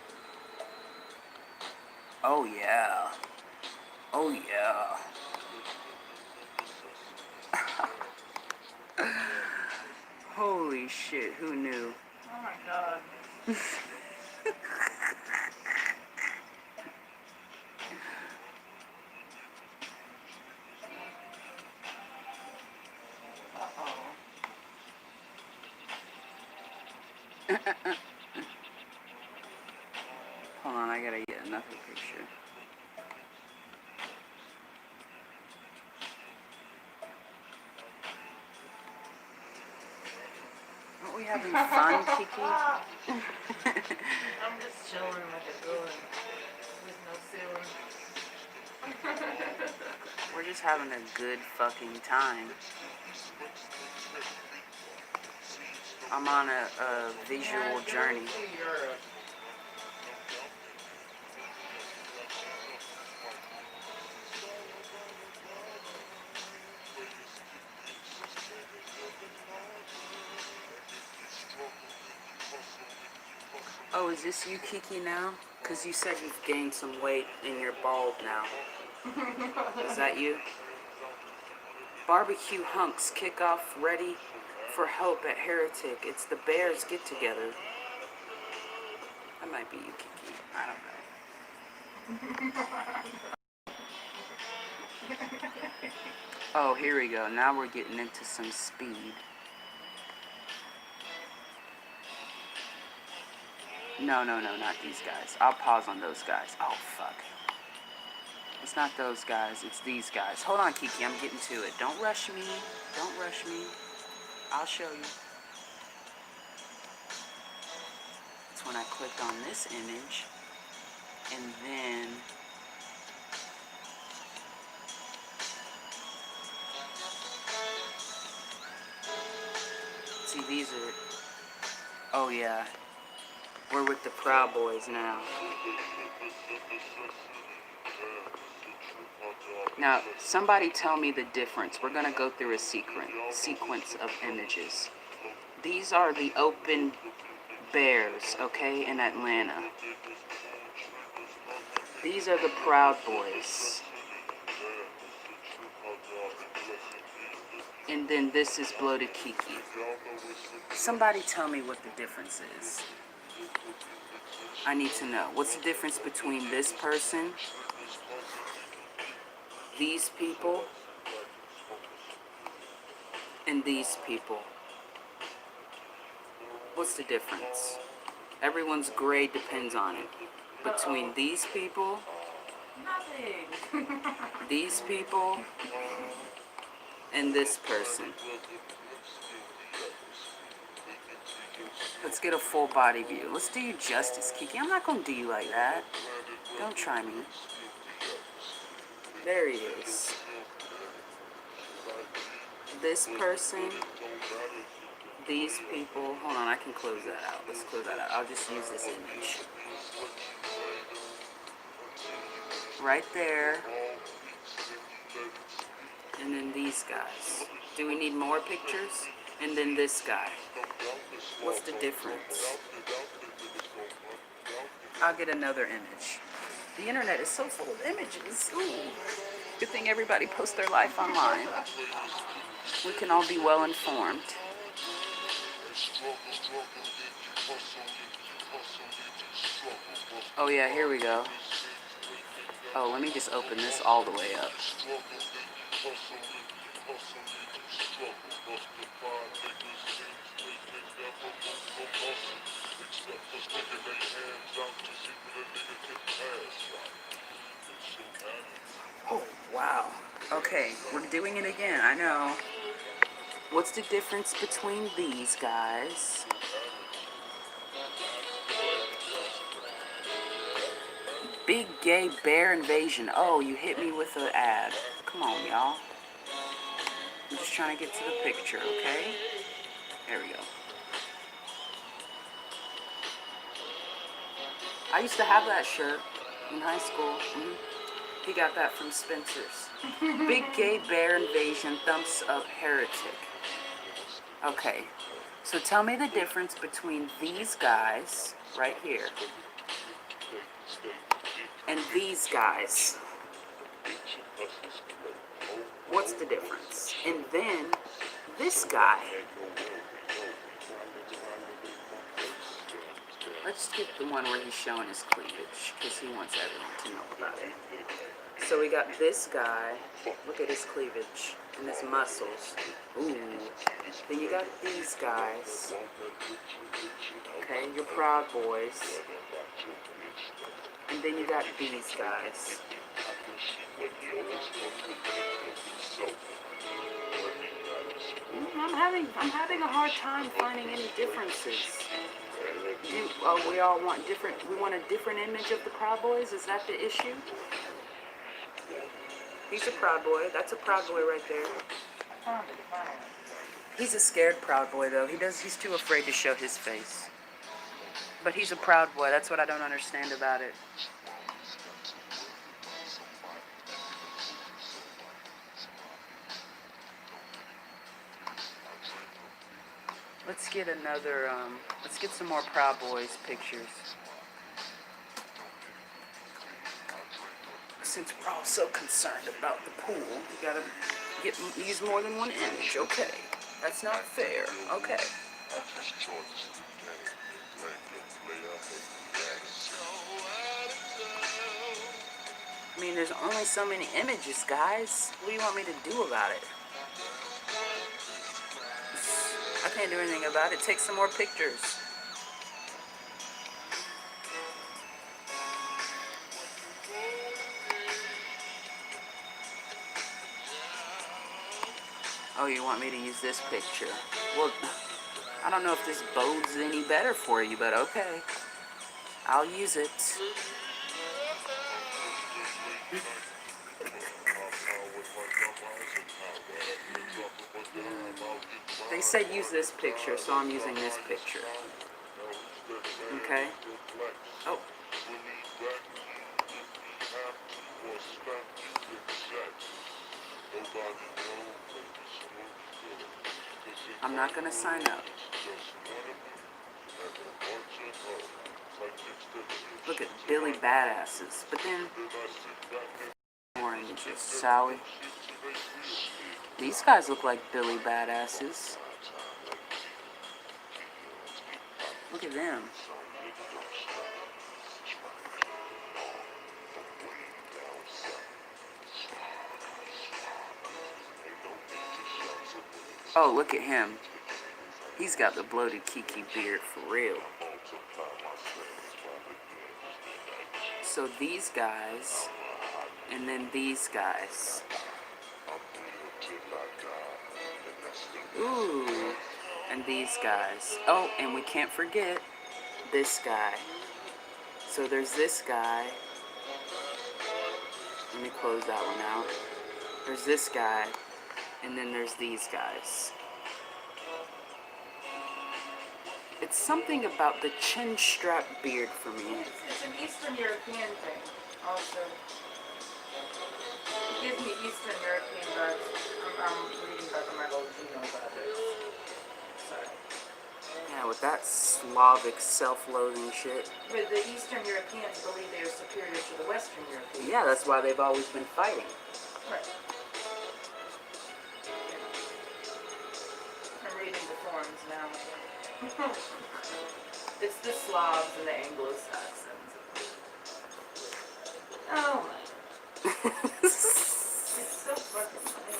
Oh yeah. Oh yeah. Holy shit, who knew? Oh my god. Hold on, I gotta get another picture. Aren't we having fun, Keke? I'm just chilling like a good with no ceiling. We're just having a good fucking time. I'm on a visual journey. Oh, is this you, Keke, now? Because you said you've gained some weight and you're bald now. Is that you? Barbecue hunks kick off ready for hope at Heretic. It's the Bears get together. That might be you, Keke. I don't know. Oh, here we go. Now we're getting into some speed. No, not these guys. I'll pause on those guys. Oh, fuck. It's not those guys. It's these guys. Hold on, Keke. I'm getting to it. Don't rush me. Don't rush me. I'll show you. It's when I clicked on this image. And then... See, these are... Oh, yeah. We're with the Proud Boys now. Now, somebody tell me the difference. We're going to go through a sequence of images. These are the open Bears, okay, in Atlanta. These are the Proud Boys. And then this is Bloated Keke. Somebody tell me what the difference is. I need to know. What's the difference between this person, these people, and these people? What's the difference? Everyone's grade depends on it. Between these people, Nothing. these people, and this person. Let's get a full body view. Let's do you justice, Keke. I'm not gonna do you like that. Don't try me. There he is. This person, these people. Hold on, I can close that out. Let's close that out. I'll just use this image. Right there. And then these guys. Do we need more pictures? And then this guy. What's the difference? I'll get another image. The internet is so full of images. Ooh. Good thing everybody posts their life online. We can all be well informed. Oh yeah, here we go. Oh, let me just open this all the way up. Oh, wow. Okay, we're doing it again, I know. What's the difference between these guys Big gay bear invasion. Oh, you hit me with an ad. Come on, y'all. I'm just trying to get to the picture, okay? There we go. I used to have that shirt in high school. He got that from Spencer's. Big gay bear invasion, thumps of heretic. Okay, so tell me the difference between these guys right here and these guys. What's the difference? And then this guy. Let's get the one where he's showing his cleavage, because he wants everyone to know about it. So we got this guy. Look at his cleavage and his muscles. Ooh. Then you got these guys. Okay, your Proud Boys. And then you got these guys. I'm having a hard time finding any differences. We want a different image of the Proud Boys? Is that the issue? He's a Proud Boy. That's a Proud Boy right there. He's a scared Proud Boy, though. He's too afraid to show his face. But he's a Proud Boy. That's what I don't understand about it. Let's get let's get some more Proud Boys pictures. Since we're all so concerned about the pool, we gotta use more than one image. Okay, that's not fair. Okay. I mean, there's only so many images, guys. What do you want me to do about it? I can't do anything about it. Take some more pictures. Oh, you want me to use this picture? Well, I don't know if this bodes any better for you, but okay. I'll use it. They said use this picture, so I'm using this picture. Okay? Oh. I'm not gonna sign up. Look at Billy Badasses. But then oranges, Sally. These guys look like Billy Badasses. Look at them. Oh, look at him. He's got the bloated Keke beard for real. So these guys, and then these guys. Ooh, and these guys. Oh, and we can't forget this guy. So there's this guy. Let me close that one out. There's this guy, and then there's these guys. It's something about the chin strap beard for me. It's an Eastern European thing, also. It gives me Eastern European vibes. I'm reading about the Michael Gino about it. Sorry. Yeah, with that Slavic self-loathing shit. But the Eastern Europeans believe they are superior to the Western Europeans. Yeah, that's why they've always been fighting. Right. I'm reading the forums now. It's the Slavs and the Anglo-Saxons. Oh my. It's so fucking funny.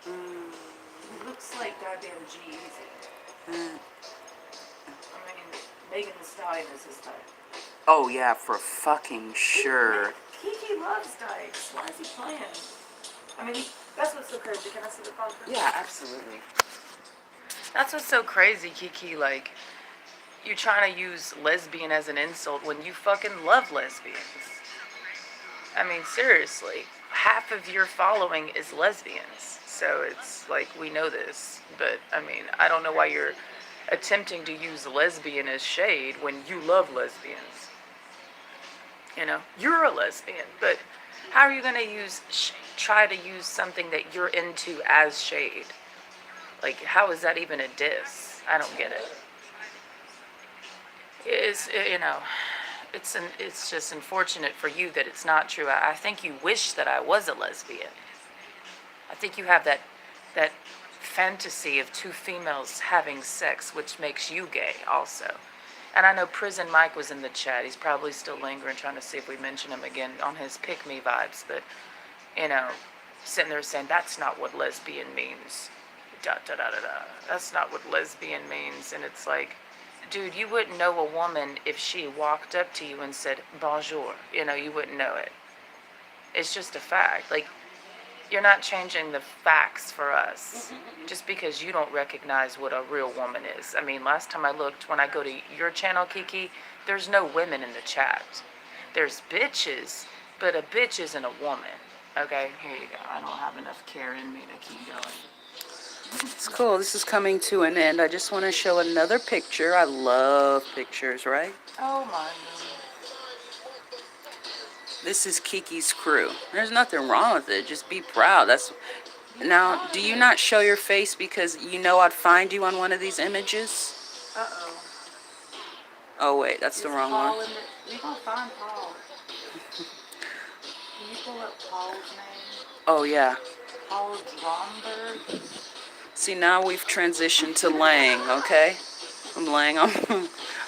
It looks like goddamn G-Eazy. I mean, Megan Thee Stallion is his type. Oh yeah, for fucking sure. Keke loves dykes. Why is he playing? I mean, that's what's so crazy. Can I see the phone? Yeah, absolutely. That's what's so crazy, Keke. Like, you're trying to use lesbian as an insult when you fucking love lesbians. I mean, seriously, half of your following is lesbians. So it's like, we know this. But, I mean, I don't know why you're attempting to use lesbian as shade when you love lesbians. You know, you're a lesbian, but how are you going to try to use something that you're into as shade? Like, how is that even a diss? I don't get it. It's just unfortunate for you that it's not true. I think you wish that I was a lesbian. I think you have that fantasy of two females having sex, which makes you gay also. And I know Prison Mike was in the chat. He's probably still lingering, trying to see if we mention him again on his pick-me vibes. But, sitting there saying, that's not what lesbian means. Da-da-da-da-da. That's not what lesbian means. And it's like, dude, you wouldn't know a woman if she walked up to you and said, bonjour. You wouldn't know it. It's just a fact. Like, you're not changing the facts for us just because you don't recognize what a real woman is. I mean, last time I looked, when I go to your channel, Kiki, there's no women in the chat. There's bitches, but a bitch isn't a woman. Okay, here you go. I don't have enough care in me to keep going. It's cool. This is coming to an end. I just want to show another picture. I love pictures, right? Oh my God. This is Keke'S crew. There's nothing wrong with it. Just be proud. Now, do you not show your face because you know I'd find you on one of these images? Uh-oh. Oh, wait. That's the wrong one. We gonna find Paul. Can you pull up Paul's name? Oh, yeah. Paul Dromberg? See, now we've transitioned to laying, okay? I'm laying on...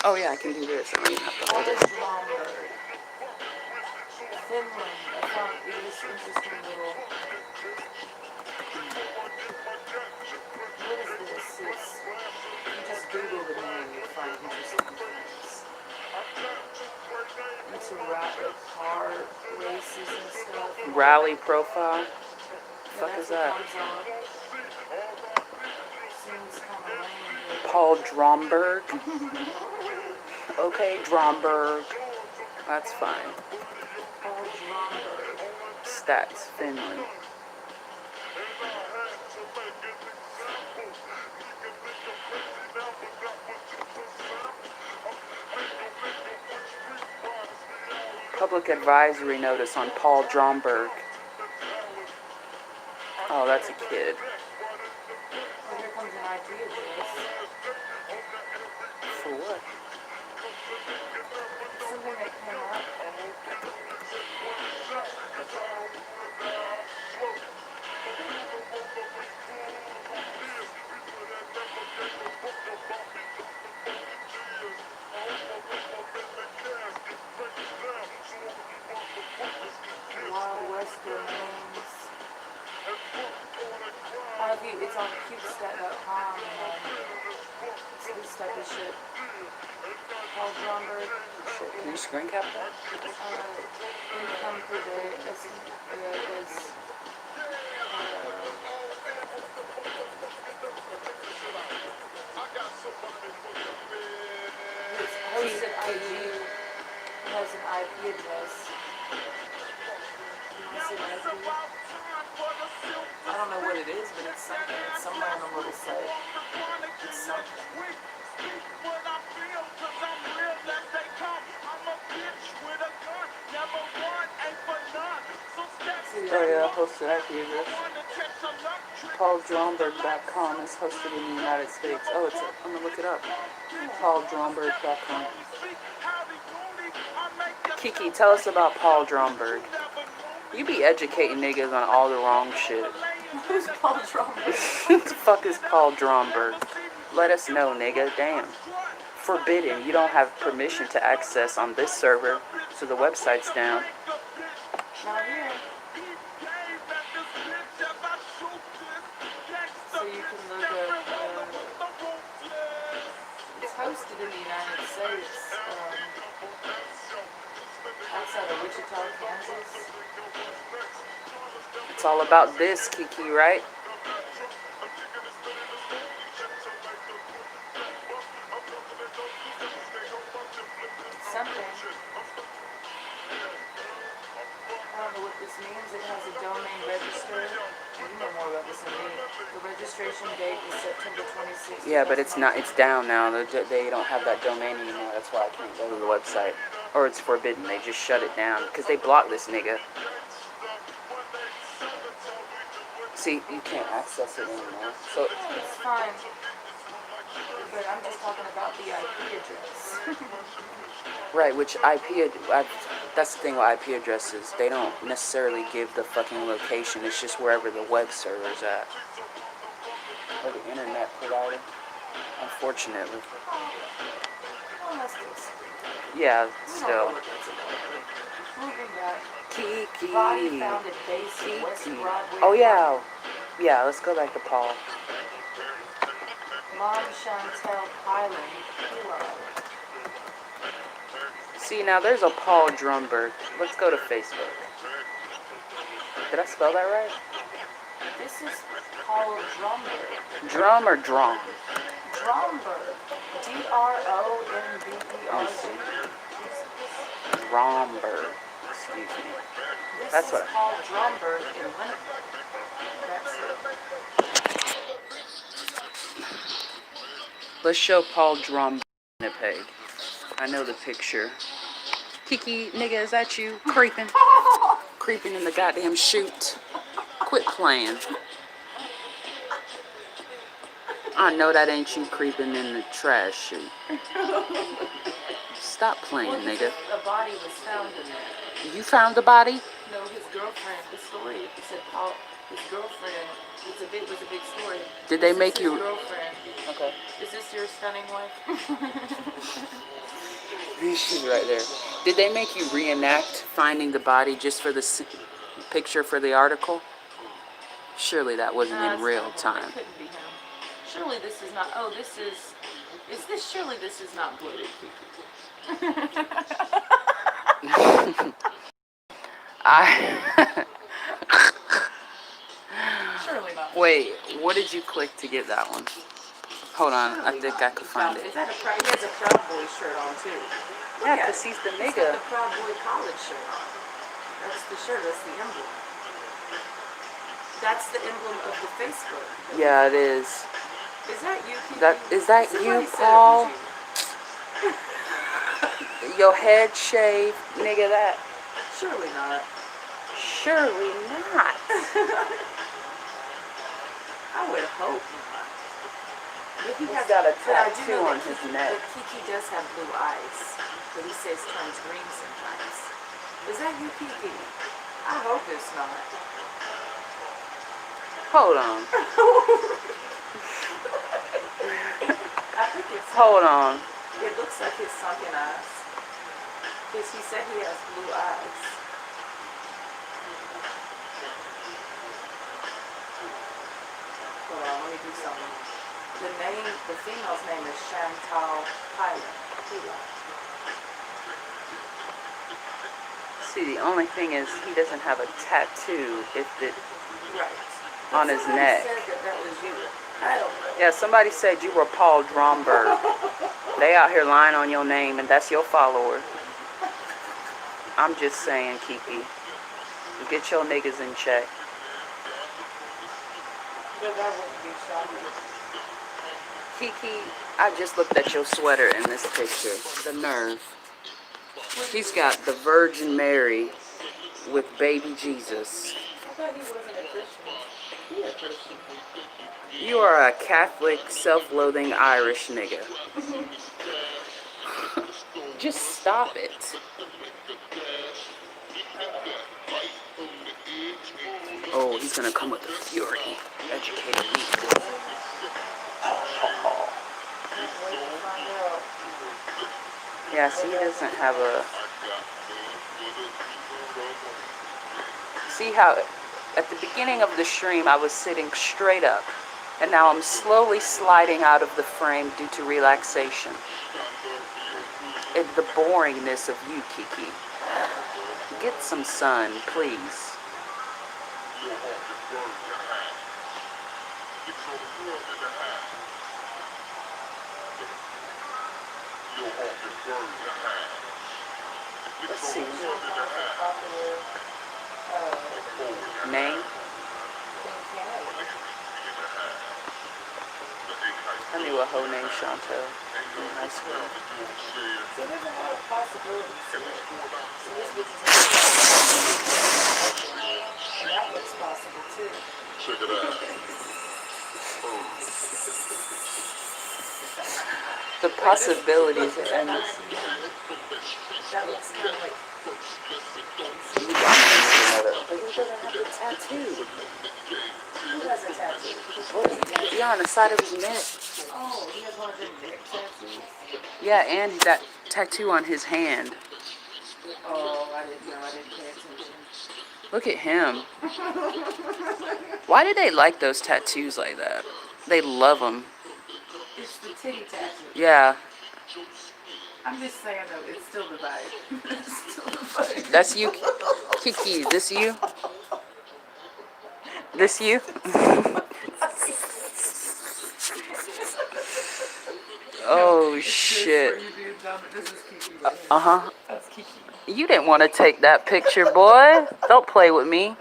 Oh, yeah, I can do this. I don't even have to hold it. Dromberg. Finland. I found this interesting little... What is this? You just Google the name, you'll find interesting things. It's a car races and stuff. Rally profile? What the fuck is that? Paul Dromberg. Okay, Dromberg. That's fine. Paul Dromberg. Stats, Finland. Public advisory notice on Paul Dromberg. Oh, that's a kid. Well, here comes an IP address. For what? Something that came up. Wild West remains. It's on cubestat.com and it's this type of shit. Paul Dromberg. Shit, can you screen cap that? Income per day is his hosted IG has an IP address. You want to see an IP? I don't know what it is, but it's something. It's somewhere on the little site. It's something. Oh yeah, hosted IP address. PaulDromberg.com is hosted in the United States. Oh, I'm gonna look it up. PaulDromberg.com. Kiki, tell us about Paul Dromberg. You be educating niggas on all the wrong shit. Who's Paul Dromberg? What the fuck is Paul Dromberg? Let us know, nigga. Damn. Forbidden. You don't have permission to access on this server, so the website's down. Not here. So you can look up, it's hosted in the United States, outside of Wichita, Kansas. It's all about this, Kiki, right? listen, the registration date is September 26th. Yeah, but it's not. It's down now. They don't have that domain anymore. That's why I can't go to the website. Or it's forbidden. They just shut it down because they blocked this nigga. See, you can't access it anymore. So It's fine. But I'm just talking about the IP address. right, which that's the thing with IP addresses. They don't necessarily give the fucking location. It's just wherever the web server's at. Or the internet provider. Unfortunately. Well, that's just, Yeah, we don't know still. what that's about. Moving back. Kiki. Body found at base of West Kiki. Broadway. Oh yeah. Yeah, let's go back to Paul. Mom Chantel Piling. Hero. See, now there's a Paul Drumberg. Let's go to Facebook. Did I spell that right? This is Paul Drumberg. Drum or drum? Drumberg. D-R-O-M-B-E-R-G. Dromberg. Excuse me. This That's is what Paul Drumberg in Winnipeg. That's it. Let's show Paul Drum Winnipeg. I know the picture. Kiki, nigga, is that you? Creeping. Creeping in the goddamn chute. Quit playing. I know that ain't you creeping in the trash chute. Stop playing, Well, nigga. a body was found in there. You found the body? No, his girlfriend. The story it said Paul. His girlfriend. Was a big story. Did they This make is you? His girlfriend. Okay. Is this your stunning wife? She's right there. Did they make you reenact finding the body just for the picture for the article? Surely that wasn't in real time. It couldn't be him. Surely this is not. Oh, this is. Is this? Surely this is not Bloated. Surely not. Wait, what did you click to get that one? Hold on, I think I could find it. Is that he has a Proud Boy shirt on too. Yeah, because he's the He's got nigga. the Proud Boy college shirt on. That's the shirt. That's the emblem. That's the emblem of the Facebook. Yeah, it is. Is that you? Kiki? Is that Somebody you, said it Paul? was you. Your head shaved, nigga, that. Surely not. Surely not. I would hope not. But he He's has got a but I do tattoo know on that his Kiki, neck. But Kiki does have blue eyes. But he says turns green sometimes. Is that you, Kiki? I hope it's not. Hold on. I think it's. Hold on. It looks like his sunken eyes. Because he said he has blue eyes. Hold on, let me do something. The female's name is Chantal Pilot. See, the only thing is he doesn't have a tattoo Right. on his neck. Somebody said that was you. I don't know. Yeah, somebody said you were Paul Dromberg. They out here lying on your name, and that's your follower. I'm just saying, Kiki. Get your niggas in check. But that wouldn't be shocking. Kiki, I just looked at your sweater in this picture. The nerve. He's got the Virgin Mary with baby Jesus. I thought he wasn't a Christian. He a Christian. You are a Catholic, self-loathing Irish nigga. Just stop it. Oh, he's gonna come with the fury. Educated me. Yeah, see, he doesn't have a... See how at the beginning of the stream I was sitting straight up, and now I'm slowly sliding out of the frame due to relaxation. And the boringness of you, Kiki. Get some sun, please. Let's see. Name? I knew a hoe named Chantel in high school. So there's a lot of possibilities here. So this was and that looks possible too. Check it out. The possibilities are endless. That looks kind of like. Look, he doesn't have a tattoo. Who has a tattoo? Look, yeah, on the side of his neck. Oh, he has one of them neck tattoos. Yeah, and that tattoo on his hand. Oh, I didn't know. I didn't pay attention. Look at him. Why do they like those tattoos like that? They love them. It's the titty tattoo. Yeah. I'm just saying though, it's still the vibe. It's still the vibe. That's you, Kiki. This you? This you? Oh shit. This is Kiki. Uh-huh. That's Kiki. You didn't want to take that picture, boy. Don't play with me.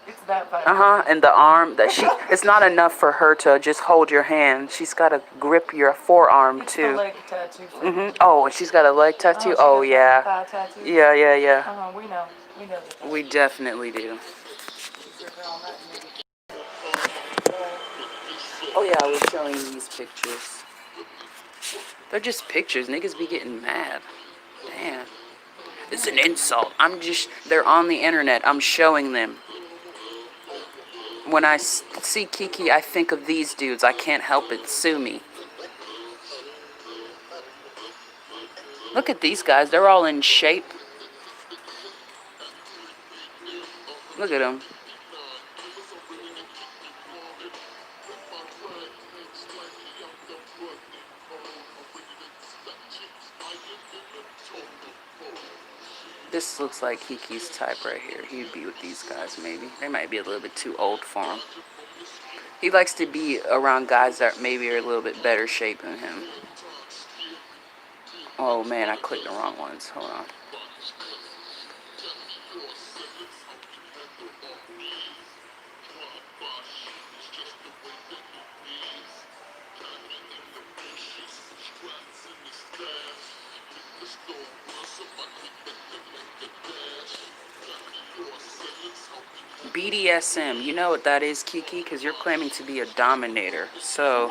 It's that vibe. Uh-huh. And the arm that it's not enough for her to just hold your hand. She's got to grip your forearm It's too. the leg tattoo. Oh, and she's got a leg tattoo? She Oh, does yeah. Thigh tattoo. Yeah, yeah, yeah. We know. We know that. We definitely do. She's your girl, not me. Oh, yeah, I was showing you these pictures. They're just pictures. Niggas be getting mad. Damn. It's an insult. They're on the internet. I'm showing them. When I see Kiki, I think of these dudes. I can't help it. Sue me. Look at these guys. They're all in shape. Look at them. This looks like Kiki's type right here. He'd be with these guys maybe. They might be a little bit too old for him. He likes to be around guys that maybe are a little bit better shape than him. Oh man, I clicked the wrong ones. Hold on. BDSM, you know what that is, Kiki? Because you're claiming to be a dominator. So,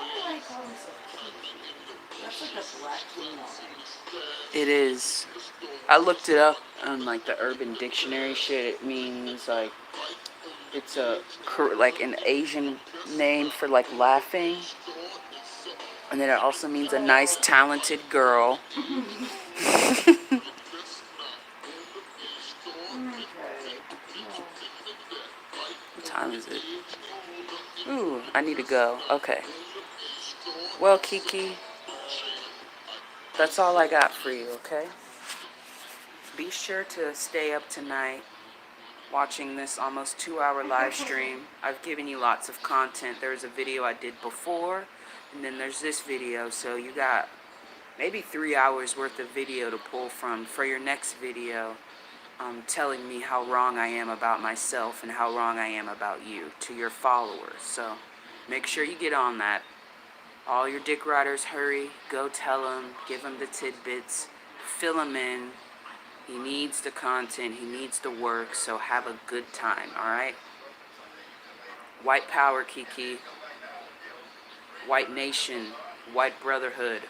That's like a black female name. it is. I looked it up on like the Urban Dictionary shit. It means like, it's like an Asian name for like laughing. And then it also means a nice, talented girl. What time is it? Ooh, I need to go. Okay. Well, Kiki, that's all I got for you, okay? Be sure to stay up tonight watching this almost 2-hour live stream. I've given you lots of content. There's a video I did before, and then there's this video, so you got maybe 3 hours worth of video to pull from for your next video, telling me how wrong I am about myself and how wrong I am about you to your followers. So make sure you get on that. All your dick riders, hurry, go tell him, give him the tidbits, fill him in. He needs the content, he needs the work, so have a good time, alright? White power, Kiki. White nation, white brotherhood.